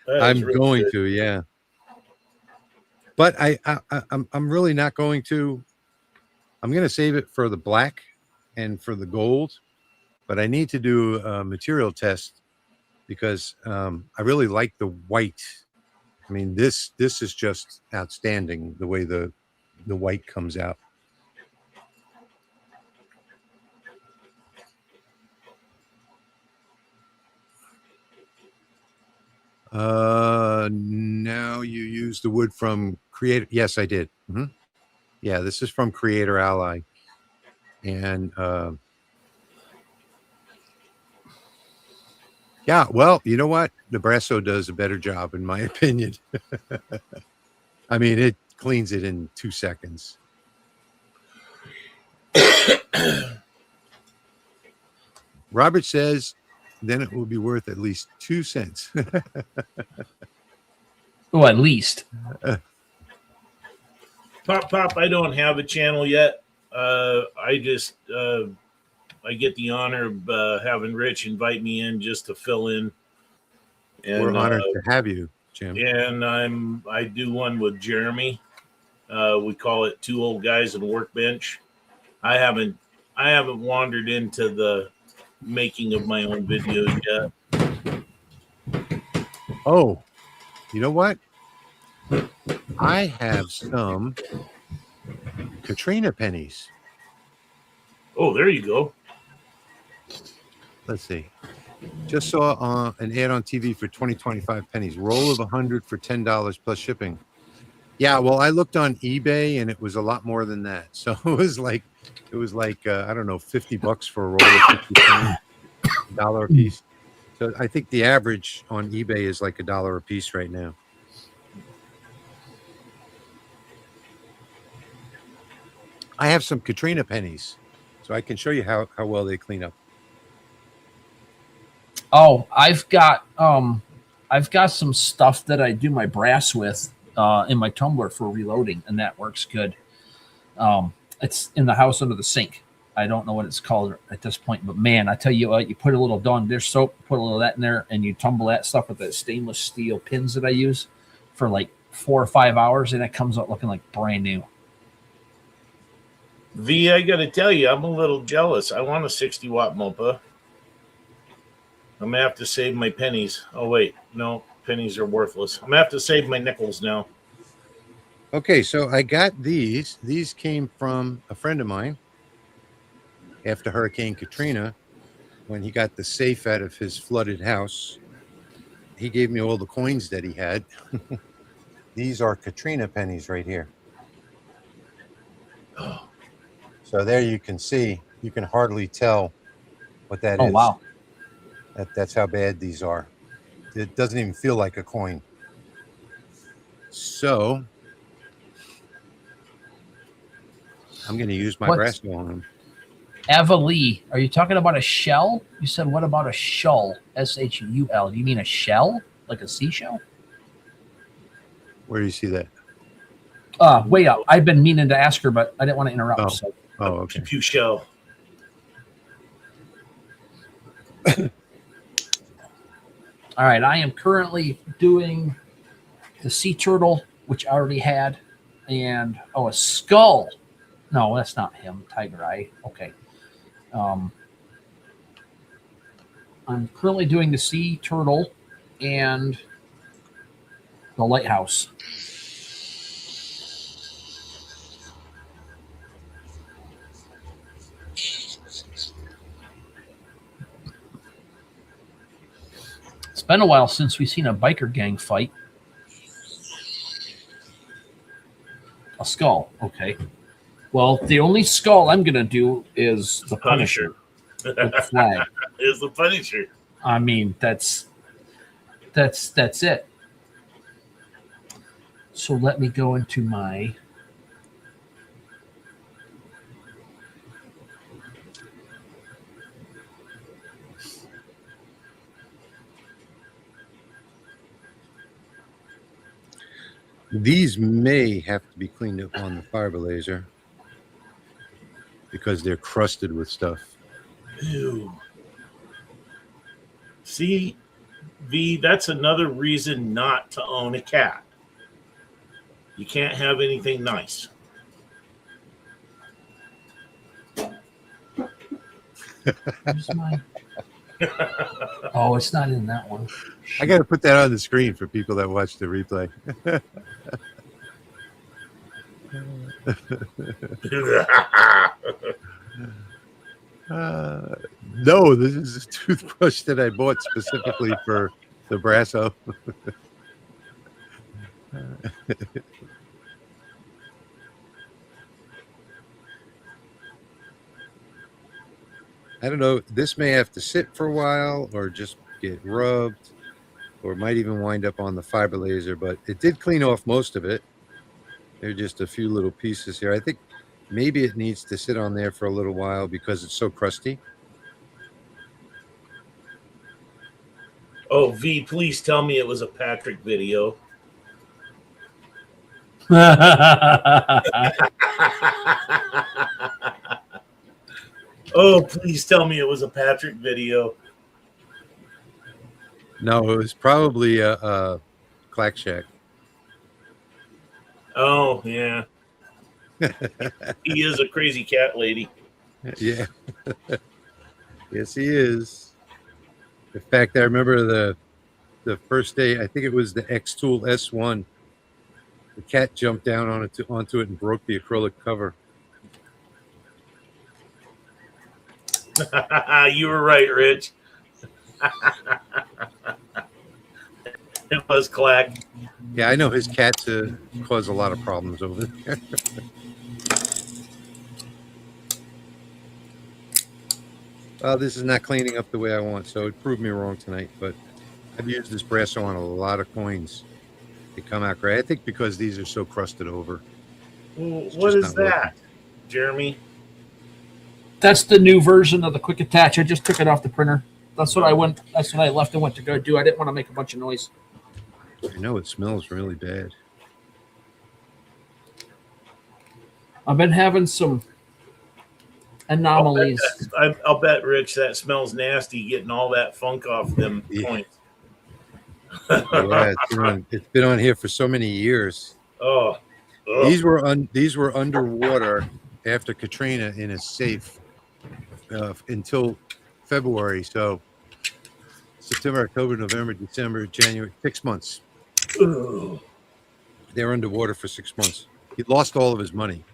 I'm really going to, yeah. But I'm really not going to. I'm going to save it for the black and for the gold, but I need to do a material test because I really like the white. I mean, this is just outstanding the way the white comes out. Now you use the wood from Creator. Yes, I did. Yeah, this is from Creator Ally. And yeah, well, you know what? Nebraska does a better job, in my opinion. I mean, it cleans it in 2 seconds. Robert says, then it will be worth at least 2 cents. Oh, at least. Pop, I don't have a channel yet. I just I get the honor of having Rich invite me in just to fill in. And, we're honored to have you, Jim. And I do one with Jeremy. We call it Two Old Guys and a Workbench. I haven't wandered into the making of my own videos yet. Oh, you know what? I have some Katrina pennies. Oh, there you go. Let's see. Just saw an ad on TV for 20-25 pennies. Roll of 100 for $10 plus shipping. Yeah, well, I looked on eBay and it was a lot more than that. So it was like I don't know, $50 for a roll of 50 pennies, $1 a piece. So I think the average on eBay is like $1 a piece right now. I have some Katrina pennies, so I can show you how well they clean up. Oh, I've got some stuff that I do my brass with in my tumbler for reloading, and that works good. It's in the house under the sink. I don't know what it's called at this point, but man, I tell you what, you put a little Dawn dish soap, put a little of that in there, and you tumble that stuff with that stainless steel pins that I use for like 4 or 5 hours, and it comes out looking like brand new. V, I got to tell you, I'm a little jealous. I want a 60-watt Mopa. I'm going to have to save my pennies. Oh, wait. No, pennies are worthless. I'm going to have to save my nickels now. Okay, so I got these. These came from a friend of mine after Hurricane Katrina when he got the safe out of his flooded house. He gave me all the coins that he had. These are Katrina pennies right here. So there you can see, you can hardly tell what that is. Oh, wow. That's how bad these are. It doesn't even feel like a coin. So I'm going to use my brass on them. Ava Lee, are you talking about a shell? You said, what about a shull? S-H-U-L. Do you mean a shell? Like a seashell? Where do you see that? Way up. I've been meaning to ask her, but I didn't want to interrupt. Oh, So. Okay. Pew shell. All right, I am currently doing the sea turtle, which I already had, and a skull. No, that's not him. Tiger Eye. Okay. I'm currently doing the sea turtle and the lighthouse. It's been a while since we've seen a biker gang fight. A skull. Okay. Well, the only skull I'm going to do is the Punisher. The flag. Is the Punisher. I mean, that's it. So let me go into my These may have to be cleaned up on the fiber laser because they're crusted with stuff. Ew. See, V, that's another reason not to own a cat. You can't have anything nice. where's my oh, it's not in that one. I got to put that on the screen for people that watch the replay. No, this is a toothbrush that I bought specifically for the Brasso. I don't know. This may have to sit for a while or just get rubbed, or it might even wind up on the fiber laser, but it did clean off most of it. There are just a few little pieces here. I think maybe it needs to sit on there for a little while because it's so crusty. Oh, V, please tell me it was a Patrick video. Oh, please tell me it was a Patrick video. No, it was probably a Clack Shack. Oh, yeah. He is a crazy cat lady. Yeah. Yes, he is. In fact, I remember the first day, I think it was the X-Tool S1. The cat jumped down onto it and broke the acrylic cover. You were right, Rich. It was Clack. Yeah, I know his cats cause a lot of problems over there. Well, this is not cleaning up the way I want, so it proved me wrong tonight. But I've used this Brasso on a lot of coins. They come out great. I think because these are so crusted over. Well, It's what just is not that, working. Jeremy? That's the new version of the quick attach. I just took it off the printer. That's what I left and went to go do. I didn't want to make a bunch of noise. I know it smells really bad. I've been having some anomalies. I'll bet, Rich, that smells nasty getting all that funk off them points. Yeah, it's been on here for so many years. Oh, These were underwater after Katrina in a safe until February. So September, October, November, December, January, 6 months. ugh. They were underwater for 6 months. He lost all of his money.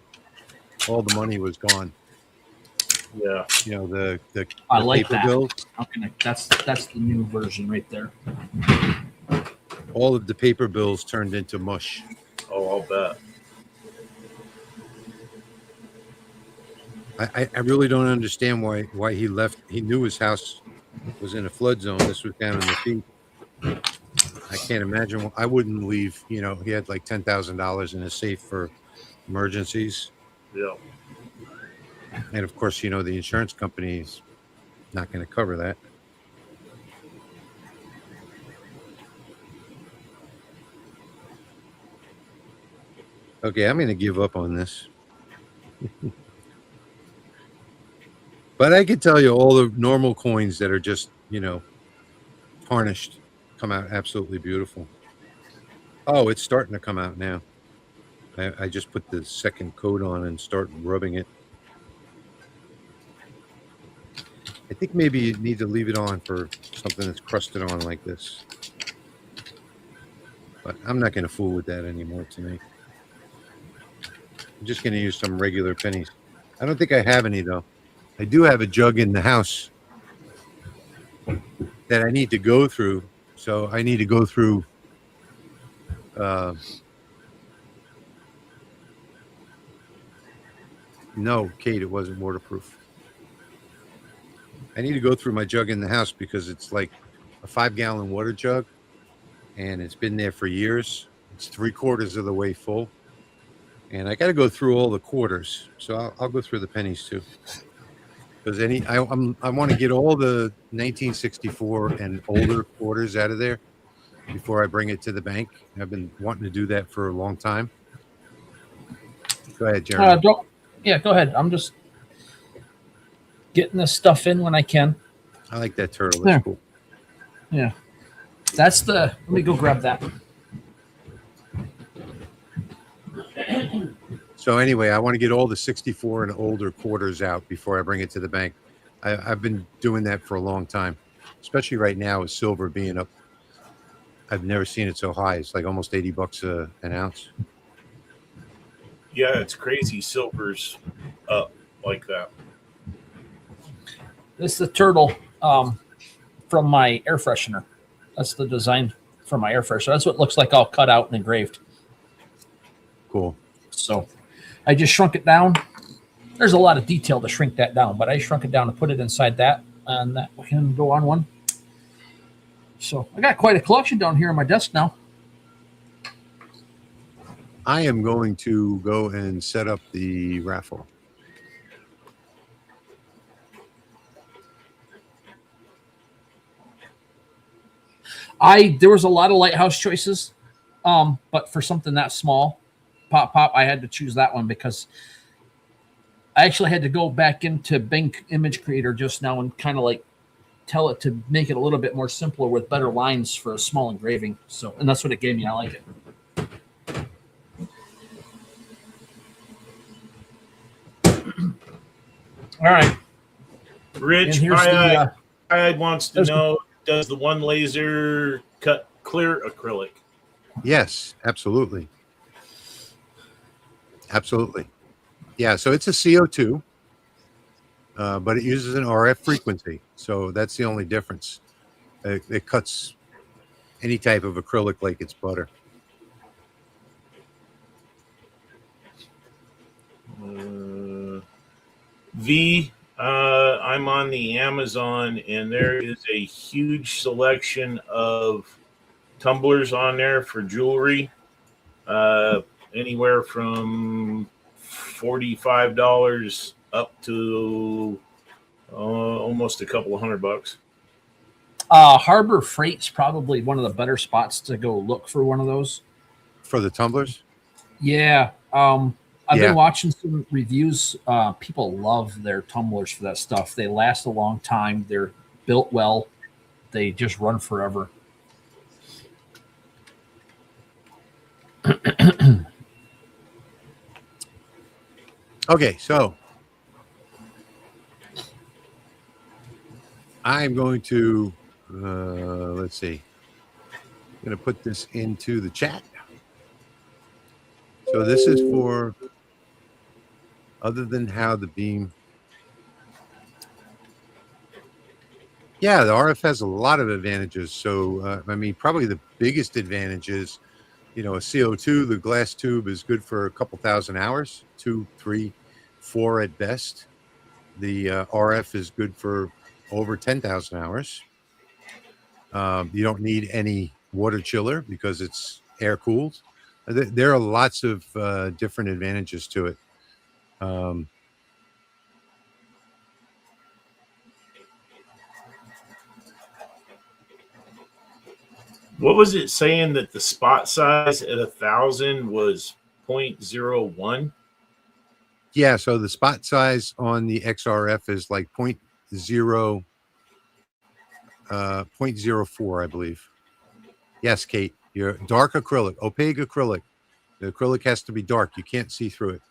All the money was gone. Yeah. You know, the I like paper that. bills. That's the new version right there. All of the paper bills turned into mush. Oh, I'll bet. I really don't understand why he left. He knew his house was in a flood zone. This was down in the feet. I can't imagine. I wouldn't leave. You know, he had like $10,000 in a safe for emergencies. Yeah. And of course, you know, the insurance company is not going to cover that. Okay, I'm going to give up on this. But I can tell you all the normal coins that are just, you know, tarnished come out absolutely beautiful. Oh, it's starting to come out now. I just put the second coat on and start rubbing it. I think maybe you need to leave it on for something that's crusted on like this. But I'm not going to fool with that anymore tonight. I'm just going to use some regular pennies. I don't think I have any, though. I do have a jug in the house that I need to go through. So I need to go through no, Kate, it wasn't waterproof. I need to go through my jug in the house because it's like a 5-gallon water jug and it's been there for years It's 3/4 of the way full. And I got to go through all the quarters. So I'll go through the pennies too. Because I want to get all the 1964 and older quarters out of there before I bring it to the bank. I've been wanting to do that for a long time. Go ahead, Jeremy. Yeah, go ahead. I'm just getting this stuff in when I can. I like that turtle. That's cool. Yeah. Let me go grab that. So anyway, I want to get all the 64 and older quarters out before I bring it to the bank. I've been doing that for a long time, especially right now with silver being up. I've never seen it so high. It's like almost $80 an ounce. Yeah, it's crazy. Silver's up like that. This is the turtle from my air freshener. That's the design for my air freshener. That's what it looks like all cut out and engraved. Cool. So I just shrunk it down. There's a lot of detail to shrink that down, but I shrunk it down and put it inside that, and that can go on one. So I got quite a collection down here on my desk now. I am going to go and set up the raffle. There was a lot of lighthouse choices, but for something that small, pop, I had to choose that one because I actually had to go back into Bing Image Creator just now and kind of like tell it to make it a little bit more simpler with better lines for a small engraving. So, and that's what it gave me. I like it. All right. Rich Pie wants to know, does the one laser cut clear acrylic? Yes, absolutely. Absolutely. Yeah, so it's a CO2, but it uses an RF frequency. So that's the only difference. It cuts any type of acrylic like it's butter. I'm on the Amazon, and there is a huge selection of tumblers on there for jewelry, anywhere from $45 up to almost a couple of $100. Harbor Freight's probably one of the better spots to go look for one of those. For the tumblers? Yeah. I've been watching some reviews. People love their tumblers for that stuff. They last a long time. They're built well. They just run forever. Okay, so I'm going to, let's see. I'm going to put this into the chat. So this is for, other than how the beam. Yeah, the RF has a lot of advantages. So, I mean, probably the biggest advantage is, you know, a CO2, the glass tube is good for a couple thousand hours, 2, 3, 4 at best. The RF is good for over 10,000 hours. You don't need any water chiller because it's air cooled. There are lots of different advantages to it. What was it saying that the spot size at 1,000 was 0.01? Yeah, so the spot size on the XRF is like 0.04, I believe. Yes, Kate, you're dark acrylic, opaque acrylic. The acrylic has to be dark. You can't see through it.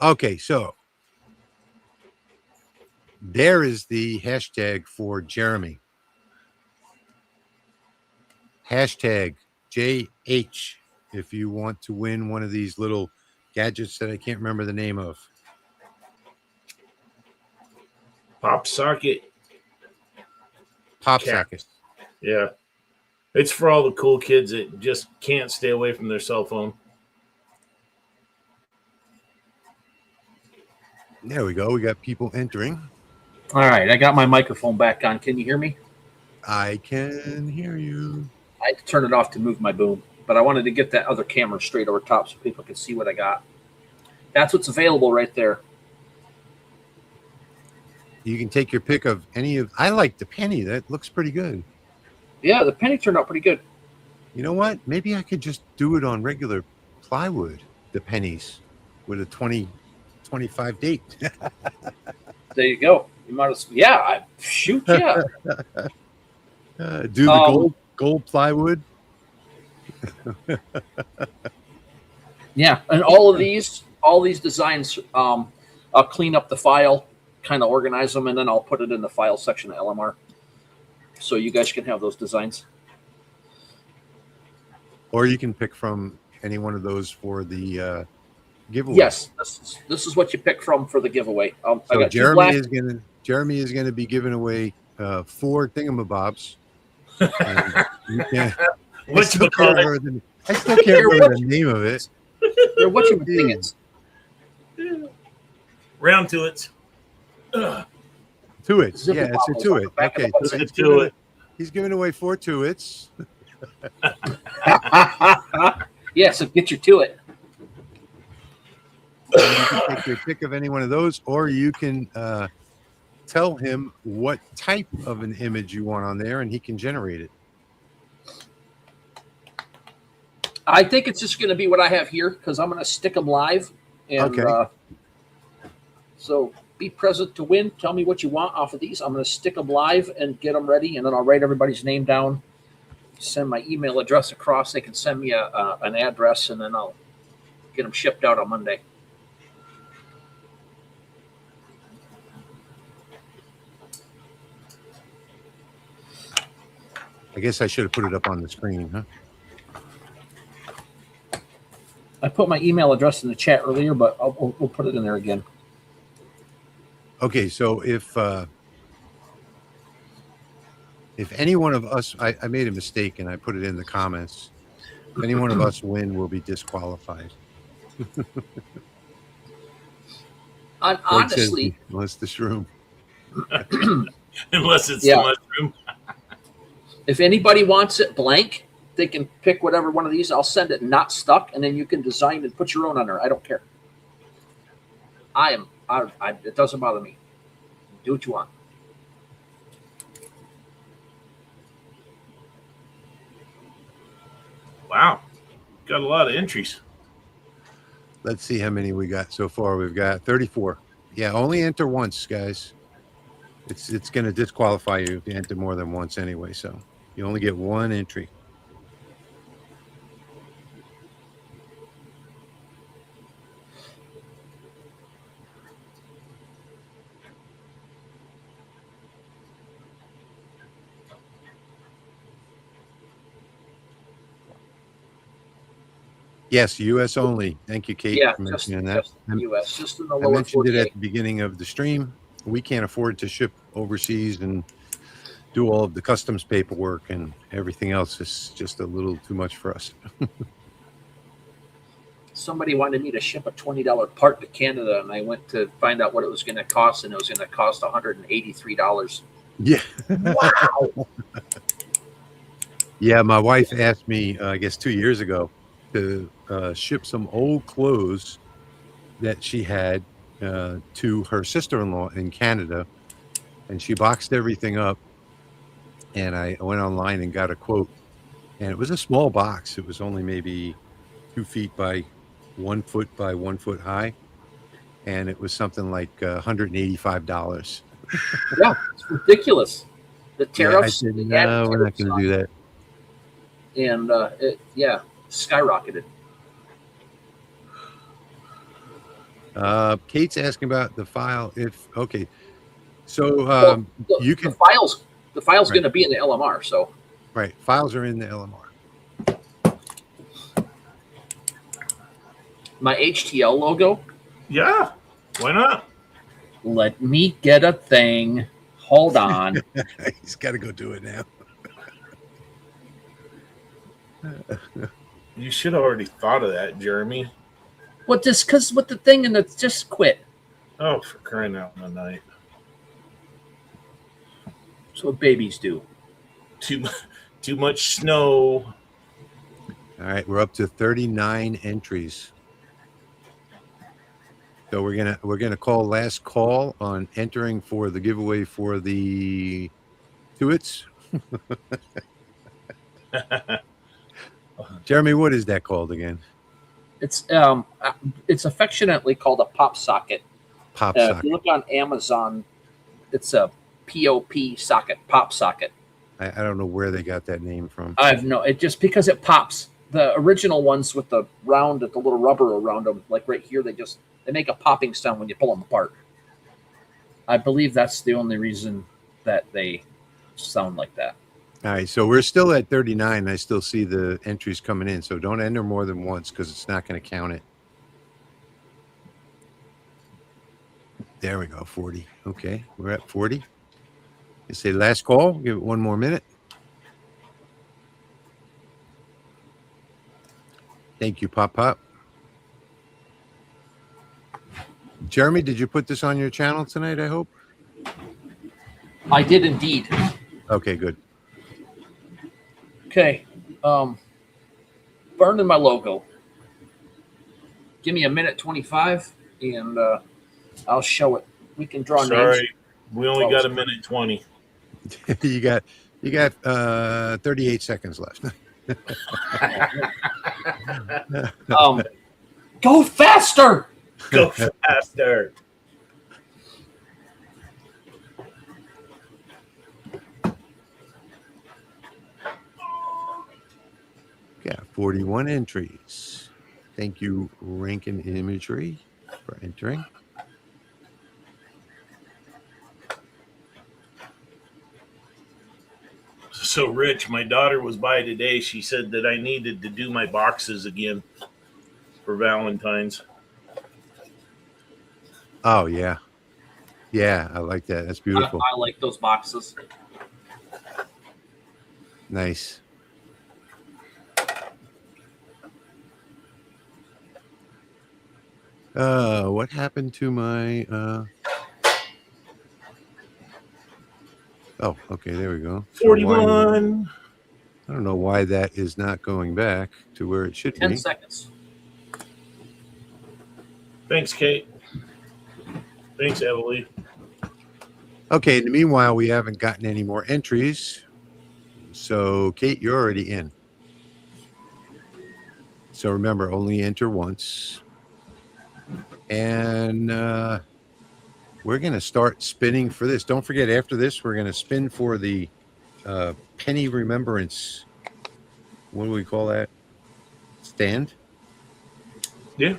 Okay, so there is the hashtag for Jeremy. Hashtag JH if you want to win one of these little gadgets that I can't remember the name of. PopSocket. PopSocket. Yeah. It's for all the cool kids that just can't stay away from their cell phone. There we go. We got people entering. All right, I got my microphone back on. Can you hear me? I can hear you. I had to turn it off to move my boom, but I wanted to get that other camera straight over top so people could see what I got. That's what's available right there. You can take your pick of any of. I like the penny. That looks pretty good. Yeah, the penny turned out pretty good. You know what? Maybe I could just do it on regular plywood. The pennies with a 2025 date. There you go. You might as yeah. Shoot, yeah. Do the gold plywood. Yeah, and all these designs, I'll clean up the file, kind of organize them, and then I'll put it in the file section of LMR, so you guys can have those designs. Or you can pick from any one of those for the giveaway. Yes, this is what you pick from for the giveaway. I So got Jeremy is gonna be giving away 4 thingamabobs. I still can't remember the name of it. They're what you would think it's. Round to it. Tuits. Yeah, it's a tuit. Okay, so he's giving away 4 tuits. Yeah, so get your to it. You can take your pick of any one of those, or you can tell him what type of an image you want on there, and he can generate it. I think it's just going to be what I have here because I'm going to stick them live. And, Okay. So be present to win. Tell me what you want off of these. I'm going to stick them live and get them ready, and then I'll write everybody's name down, send my email address across. They can send me an address, and then I'll get them shipped out on Monday. I guess I should have put it up on the screen, huh? I put my email address in the chat earlier, but we'll put it in there again. Okay, so if any one of us, I made a mistake and I put it in the comments. If any one of us win, we'll be disqualified. Honestly, unless the shroom. Unless it's the mushroom. If anybody wants it blank, they can pick whatever one of these. I'll send it not stuck, and then you can design and put your own on there. I don't care. It doesn't bother me. Do what you want. Wow. Got a lot of entries. Let's see how many we got so far. We've got 34. Yeah, only enter once, guys. It's going to disqualify you if you enter more than once anyway, so you only get 1 entry. Yes, U.S. only. Thank you, Kate, for mentioning that. Just U.S. Just in the I lower mentioned 48. it at the beginning of the stream. We can't afford to ship overseas and do all of the customs paperwork and everything else. Is just a little too much for us. Somebody wanted me to ship a $20 part to Canada, and I went to find out what it was going to cost, and it was going to cost $183. Yeah. Wow. Yeah, my wife asked me, I guess 2 years ago, to ship some old clothes that she had to her sister-in-law in Canada, and she boxed everything up, and I went online and got a quote, and it was a small box. It was only maybe 2 feet by 1 foot by 1 foot high, and it was something like $185. Yeah, it's ridiculous. The tariffs. Yeah, I said, no, we're not going to do that. And skyrocketed. Kate's asking about the file. So you can the file's going to be in the LMR. So right, files are in the LMR. My HTL logo. Yeah, why not? Let me get a thing. Hold on. He's got to go do it now. You should have already thought of that, Jeremy. What this? Because with the thing and it's just quit. Oh, for crying out in the night. That's what babies do. Too much snow. All right, we're up to 39 entries. So we're gonna call last call on entering for the giveaway for the Tuits. Jeremy, what is that called again? It's affectionately called a PopSocket. If you PopSocket. look on Amazon, it's a POP socket, PopSocket. I don't know where they got that name from. I have no. It just because it pops. The original ones with the round, the little rubber around them, like right here, they make a popping sound when you pull them apart. I believe that's the only reason that they sound like that. All right, so we're still at 39. I still see the entries coming in, so don't enter more than once because it's not going to count it. There we go, 40. Okay, we're at 40. You say last call. Give it one more minute. Thank you, Pop. Jeremy, did you put this on your channel tonight, I hope? I did indeed. Okay, good. Okay. Burning my logo. Give me a minute 25 and I'll show it. We can draw names. Sorry, we only got a minute 20. you got 38 seconds left. Go faster. Go faster. Yeah, 41 entries. Thank you, Rankin Imagery, for entering. So, Rich, my daughter was by today. She said that I needed to do my boxes again for Valentine's. Oh, yeah. Yeah, I like that. That's beautiful. I like those boxes. Nice. What happened to my oh, okay, there we go. So 41. I don't know why that is not going back to where it should 10 be. seconds. Thanks, Kate. Thanks, Emily. Okay, in the meanwhile, we haven't gotten any more entries. So, Kate, you're already in. So remember, only enter once. And we're going to start spinning for this. Don't forget, after this, we're going to spin for the penny remembrance. What do we call that? Stand? Yeah.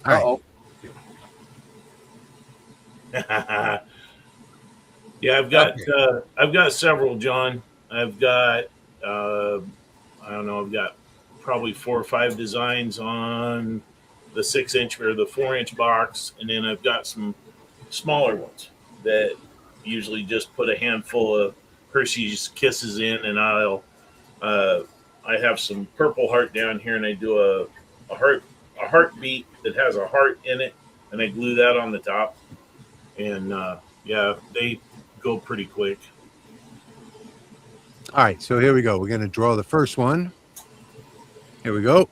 All right. Yeah, I've got several, John. I've got I don't know, I've got probably 4 or 5 designs on the 6-inch or the 4-inch box, and then I've got some smaller ones that usually just put a handful of Hershey's Kisses in, and I have some purple heart down here, and I do a heartbeat that has a heart in it, and I glue that on the top, and yeah, they go pretty quick. All right, so here we go. We're going to draw the first one. Here we go.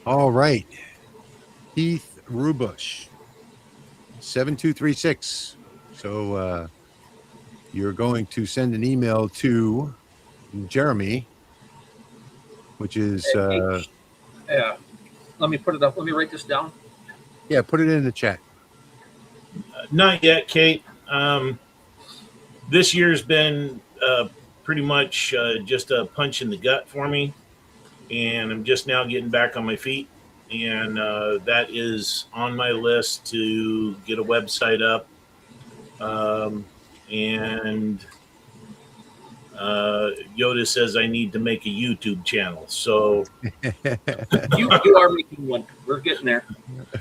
All right. Heath Rubush, 7236. So you're going to send an email to Jeremy, which is... yeah. Let me put it up. Let me write this down. Yeah, put it in the chat. Not yet, Kate. This year's been pretty much just a punch in the gut for me, and I'm just now getting back on my feet, and that is on my list to get a website up, and Yoda says I need to make a YouTube channel. So you are making one. We're getting there.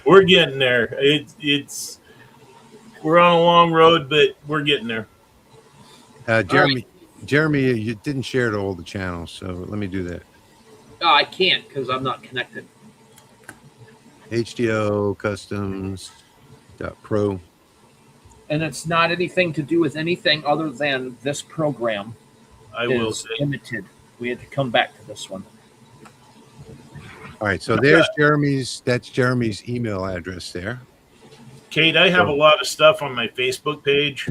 We're getting there. We're on a long road, but we're getting there. Jeremy, you didn't share to all the channels, so let me do that. Oh, I can't because I'm not connected. HDL customs.pro. And it's not anything to do with anything other than this program I will is say. limited. We had to come back to this one. All right, so there's Jeremy's. That's Jeremy's email address there. Kate, I have a lot of stuff on my Facebook page.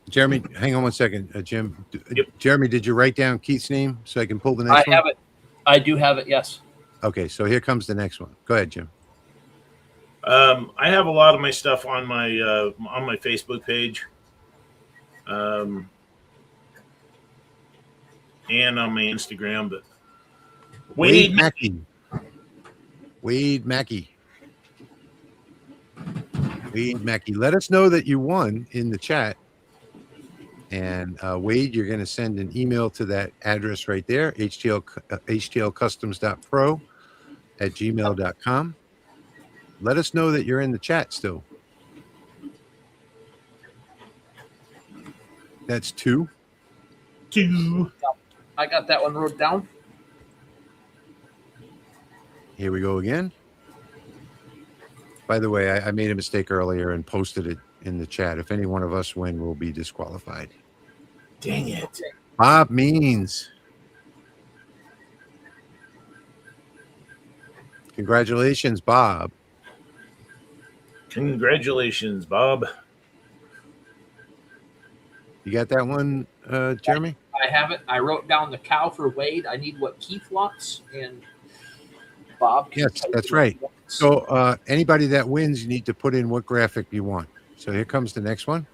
Jeremy, hang on one second, Jim. Yep. Jeremy, did you write down Keith's name so I can pull the next one? I have it. I do have it. Yes. Okay, so here comes the next one. Go ahead, Jim. I have a lot of my stuff on my Facebook page, and on my Instagram. But Wade Mackey. Wade Mackey. Wade Mackey. Let us know that you won in the chat. And Wade, you're going to send an email to that address right there, htlcustoms.pro@gmail.com. Let us know that you're in the chat still. That's 2. I got that one wrote down. Here we go again. By the way, I made a mistake earlier and posted it in the chat. If any one of us win, we'll be disqualified. Dang it. Bob Means. Congratulations, Bob. Congratulations, Bob. You got that one, Jeremy? I have it. I wrote down the cow for Wade. I need what Keith wants, and Bob. Yes, that's right. So anybody that wins, you need to put in what graphic you want. So here comes the next one.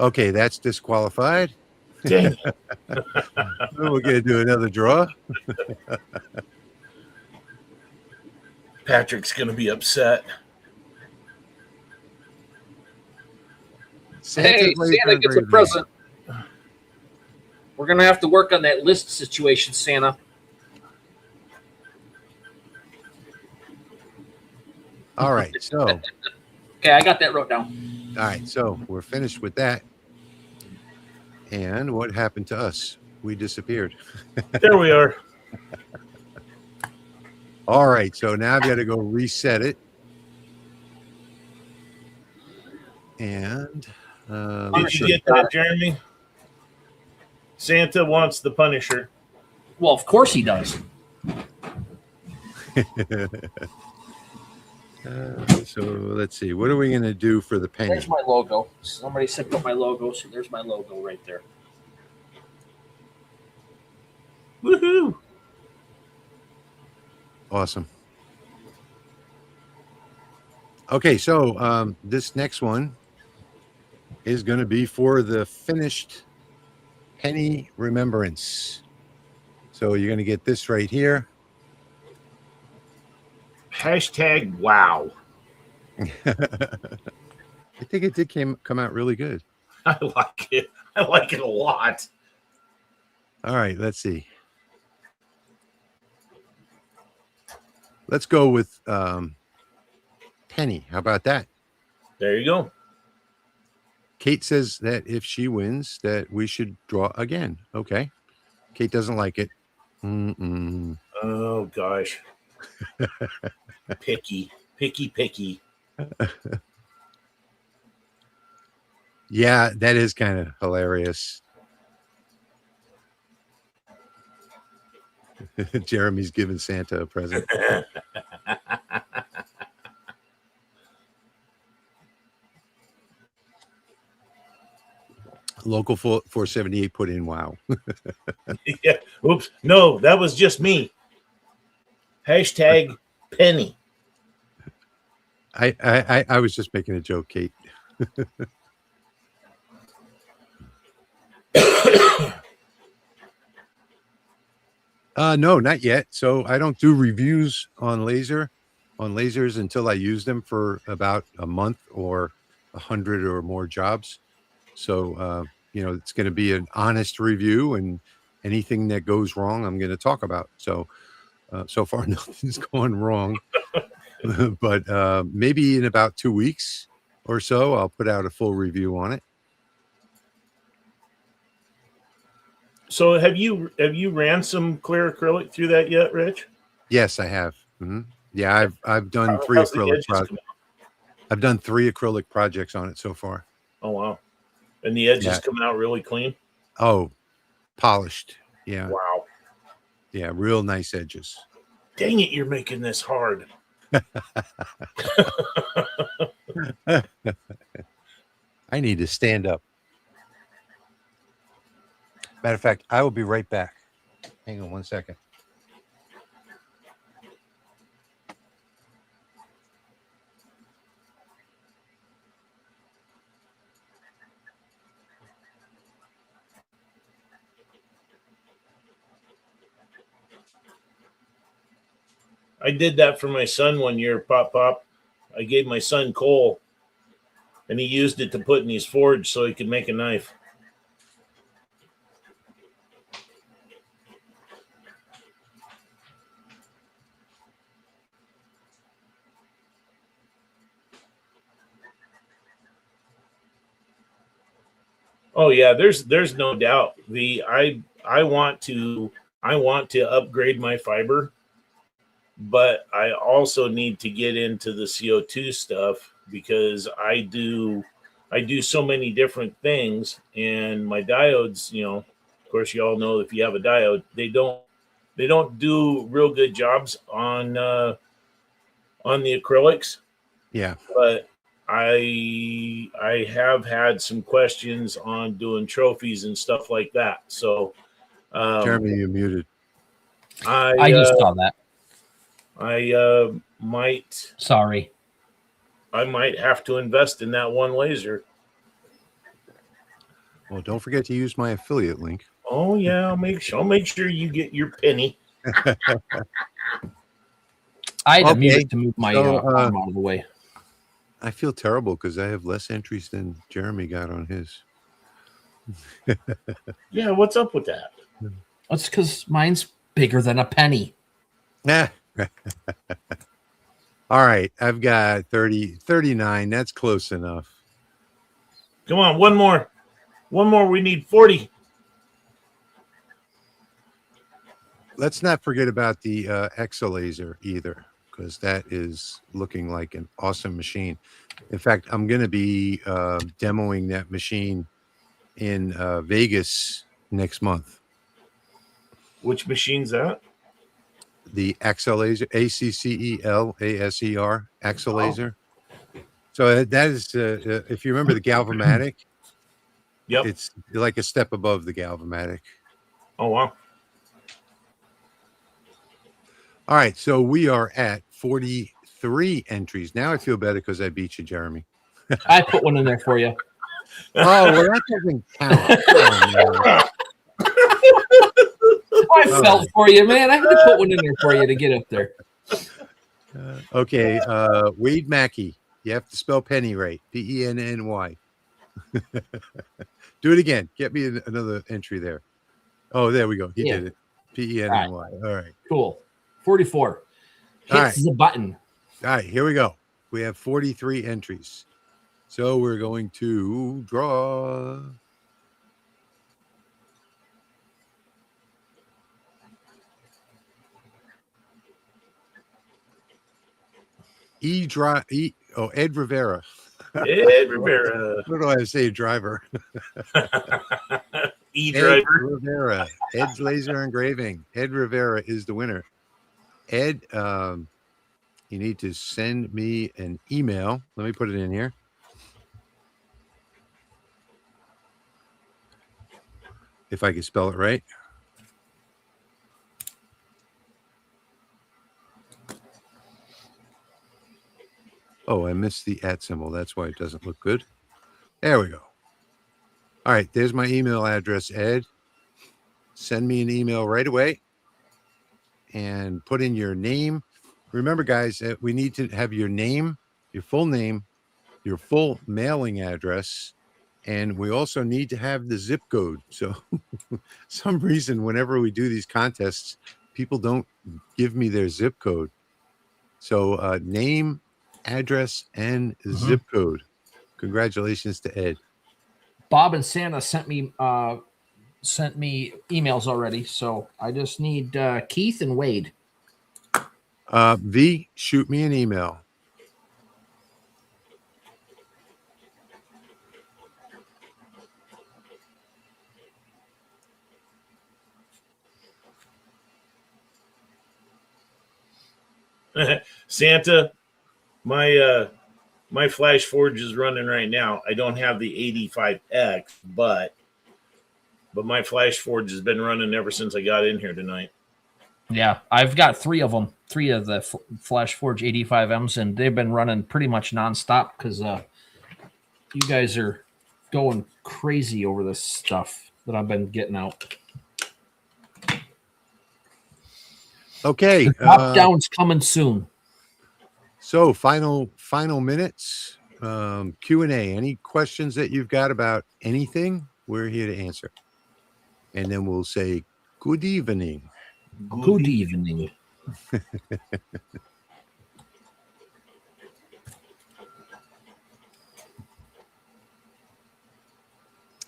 Okay, that's disqualified. Dang. We're going to do another draw. Patrick's going to be upset. Hey, Santa gets a present. We're going to have to work on that list situation, Santa. All right, so. Okay, I got that wrote down. All right, so we're finished with that. And what happened to us? We disappeared. There we are. All right, so now I've got to go reset it. And did you get that, Jeremy? Santa wants the Punisher. Well, of course he does. So let's see. What are we going to do for the penny? There's my logo. Somebody said put my logo, so there's my logo right there. Woohoo! Awesome. Okay, so this next one is going to be for the finished penny remembrance. So you're going to get this right here. Hashtag wow. I think it did come out really good. I like it. I like it a lot. All right, let's see. Let's go with penny. How about that? There you go. Kate says that if she wins, that we should draw again. Okay. Kate doesn't like it. Oh, gosh. Picky. Yeah, that is kind of hilarious. Jeremy's giving Santa a present. Local 478 put in wow. Yeah. Oops. No, that was just me. Hashtag penny. I was just making a joke, Kate. No, not yet. So I don't do reviews on lasers until I use them for about a month or 100 or more jobs. So, it's going to be an honest review, and anything that goes wrong, I'm going to talk about. So So far, nothing's gone wrong. But maybe in about 2 weeks or so, I'll put out a full review on it. So have you ran some clear acrylic through that yet, Rich? Yes, I have. Yeah, I've done three How's the acrylic edges projects. come out? I've done 3 acrylic projects on it so far. Oh wow! And the edges Yeah. coming out really clean. Oh, polished. Yeah, Wow! yeah, real nice edges. Dang it, you're making this hard. I need to stand up. Matter of fact, I will be right back. Hang on 1 second. I did that for my son one year, Pop. I gave my son coal, and he used it to put in his forge so he could make a knife. Oh yeah, there's no doubt. I want to upgrade my fiber, but I also need to get into the CO2 stuff because I do so many different things, and my diodes, of course you all know if you have a diode, they don't do real good jobs on the acrylics. Yeah. But I have had some questions on doing trophies and stuff like that. So Jeremy, you're muted. I just saw that. I might Sorry. have to invest in that one laser. Well, don't forget to use my affiliate link. Oh yeah, I'll make sure you get your penny. I had to Okay, mute to move my so, arm out of the way. I feel terrible because I have less entries than Jeremy got on his. Yeah, what's up with that? That's because mine's bigger than a penny. All right, I've got 39. That's close enough. Come on, one more. We need 40. Let's not forget about the Exolaser either, because that is looking like an awesome machine. In fact, I'm going to be demoing that machine in Vegas next month. Which machine's that? The Exolaser, ACCELASER, Exolaser. So that is, if you remember the Galvamatic, Yep. it's like a step above the Galvamatic. Oh wow. All right, so we are at 43 entries. Now I feel better because I beat you, Jeremy. I put one in there for you. Oh, well, that doesn't count. I felt for you, man. I had to put one in there for you to get up there. Okay, Wade Mackey. You have to spell penny right. Penny. Do it again. Get me another entry there. Oh, there we go. He did it. Penny. All right. Cool. 44. All Hits the button. All right, here we go. We have 43 entries. So we're going to draw. Ed Rivera. Ed Rivera. What do I say, driver? Ed Driver. Rivera. Ed's Laser Engraving. Ed Rivera is the winner. Ed, you need to send me an email. Let me put it in here. If I can spell it right. Oh, I missed the @ symbol. That's why it doesn't look good. There we go. All right, there's my email address, Ed. Send me an email right away and put in your name. Remember, guys, we need to have your name, your full name, your full mailing address, and we also need to have the zip code. So some reason, whenever we do these contests, people don't give me their zip code. So name, address, and zip code. Congratulations to Ed. Bob and Santa sent me emails already, so I just need Keith and Wade. V, shoot me an email. Santa, my Flash Forge is running right now. I don't have the 85X, but my Flash Forge has been running ever since I got in here tonight. Yeah, I've got 3 of them, 3 of the Flash Forge 85Ms, and they've been running pretty much nonstop because you guys are going crazy over this stuff that I've been getting out. Okay. Top down's coming soon. So final minutes. Q&A. Any questions that you've got about anything? We're here to answer. And then we'll say good evening. Good evening.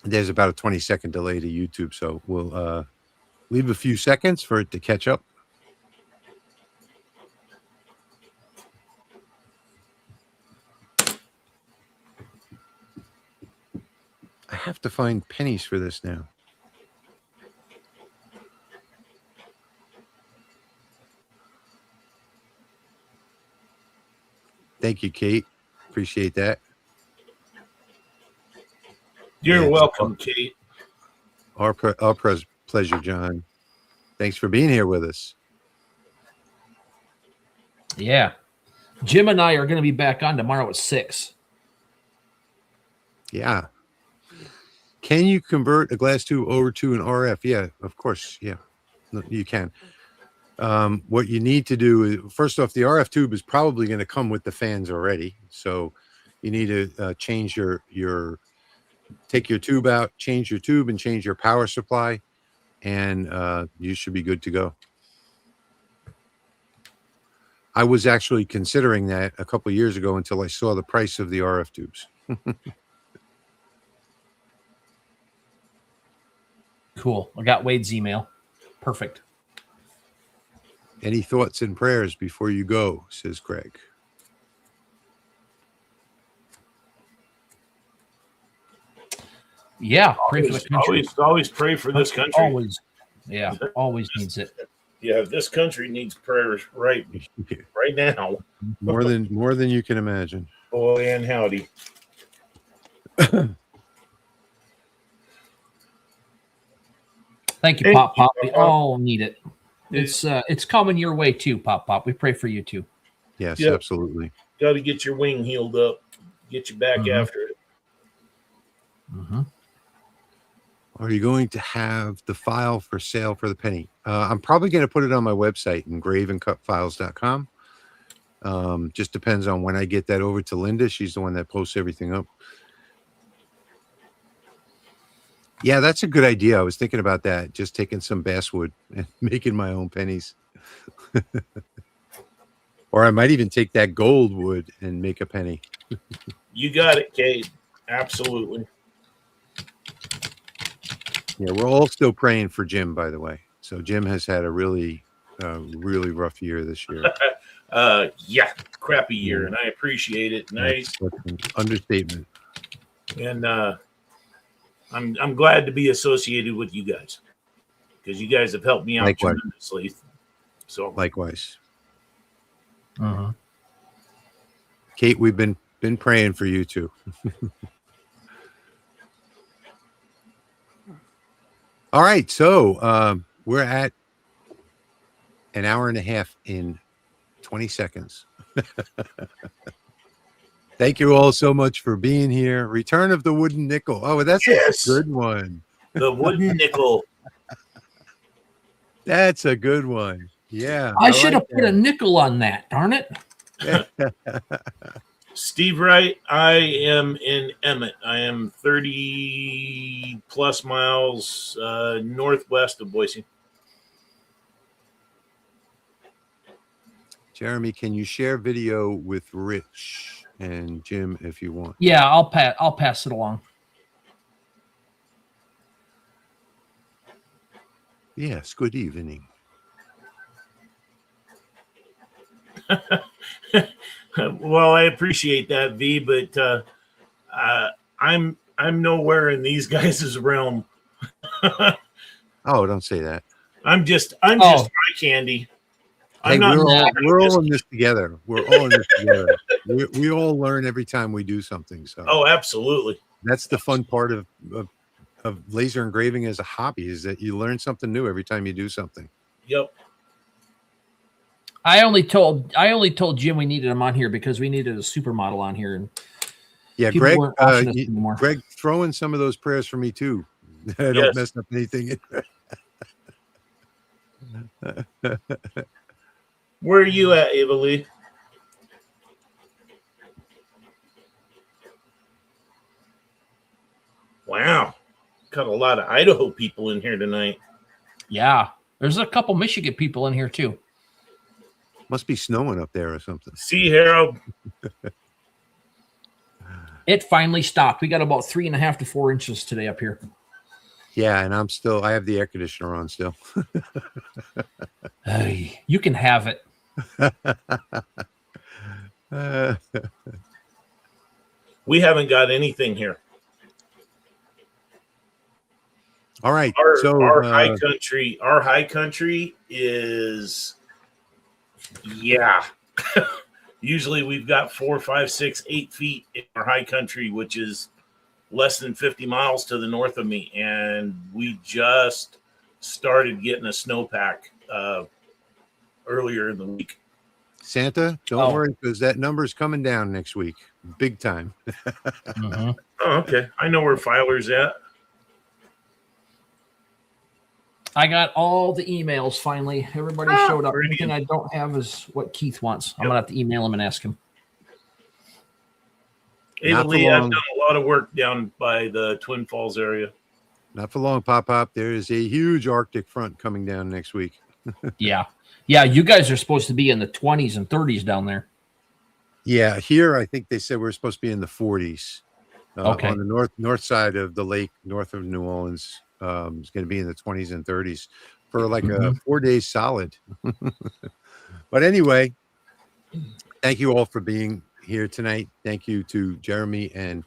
There's about a 20-second delay to YouTube, so we'll leave a few seconds for it to catch up. I have to find pennies for this now. Thank you, Kate. Appreciate that. You're welcome, Kate. Our pleasure, John. Thanks for being here with us. Yeah. Jim and I are going to be back on tomorrow at 6. Yeah. Can you convert a glass tube over to an RF? Yeah, of course. Yeah, you can. What you need to do is, first off, the RF tube is probably going to come with the fans already. So you need to change take your tube out, change your tube, and change your power supply, and you should be good to go. I was actually considering that a couple of years ago until I saw the price of the RF tubes. Cool. I got Wade's email. Perfect. Any thoughts and prayers before you go, says Craig. Yeah, pray for the country. Always pray for this country. Always. Yeah, always needs it. Yeah, this country needs prayers right now. More than you can imagine. Boy and howdy. Thank you, Pop. We all need it. It's coming your way too, Pop. We pray for you too. Yes, yep. Absolutely. Got to get your wing healed up. Get you back after it. Mm-hmm. Are you going to have the file for sale for the penny? I'm probably going to put it on my website, engravingcutfiles.com. Just depends on when I get that over to Linda. She's the one that posts everything up. Yeah, that's a good idea. I was thinking about that. Just taking some basswood and making my own pennies. Or I might even take that gold wood and make a penny. You got it, Kate. Absolutely. Yeah, we're all still praying for Jim, by the way. So Jim has had a really rough year this year. Yeah, crappy year, and I appreciate it. Nice. That's an understatement. And I'm glad to be associated with you guys because you guys have helped me out tremendously. So likewise. Kate, we've been praying for you too. All right, so we're at an hour and a half in 20 seconds. Thank you all so much for being here. Return of the Wooden Nickel. Oh, that's a good one. The Wooden Nickel. That's a good one. Yeah. I should have put a nickel on that, darn it. Steve Wright, I am in Emmett. I am 30 plus miles northwest of Boise. Jeremy, can you share video with Rich and Jim if you want? Yeah, I'll pass it along. Yes, good evening. Well, I appreciate that, V, but I'm nowhere in these guys' realm. Oh, don't say that. I'm just eye candy. Hey, I'm not. we're all in this together. We're all in this together. We all learn every time we do something. So Oh, absolutely. that's the fun part of laser engraving as a hobby, is that you learn something new every time you do something. Yep. I only told Jim we needed him on here because we needed a supermodel on here, and Yeah, people Greg, weren't watching us anymore. Greg, throw in some of those prayers for me too. I don't mess up anything. Where are you at, Ava Lee? Wow. Got a lot of Idaho people in here tonight. Yeah. There's a couple Michigan people in here too. Must be snowing up there or something. See, Harold. It finally stopped. We got about 3.5 to 4 inches today up here. Yeah, and I have the air conditioner on still. Hey, you can have it. We haven't got anything here. All right. Our high country is, yeah. Usually we've got 4, 5, 6, 8 feet in our high country, which is less than 50 miles to the north of me. And we just started getting a snowpack earlier in the week. Santa, don't worry, because that number's coming down next week. Big time. Mm-hmm. Oh, okay. I know where Filer's at. I got all the emails finally. Everybody showed up. The thing I don't have is what Keith wants. I'm going to have to email him and ask him. Ava Lee, I've done a lot of work down by the Twin Falls area. Not for long, Pop. There is a huge Arctic front coming down next week. Yeah. Yeah, you guys are supposed to be in the 20s and 30s down there. Yeah, here I think they said we're supposed to be in the 40s. Okay. On the north side of the lake, north of New Orleans, it's going to be in the 20s and 30s for like a 4 days solid. But anyway, thank you all for being here tonight. Thank you to Jeremy and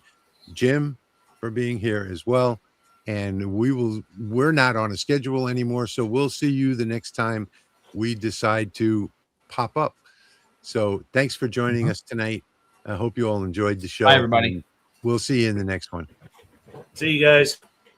Jim for being here as well. And we're not on a schedule anymore, so we'll see you the next time we decide to pop up. So thanks for joining us tonight. I hope you all enjoyed the show. Bye, everybody. We'll see you in the next one. See you guys.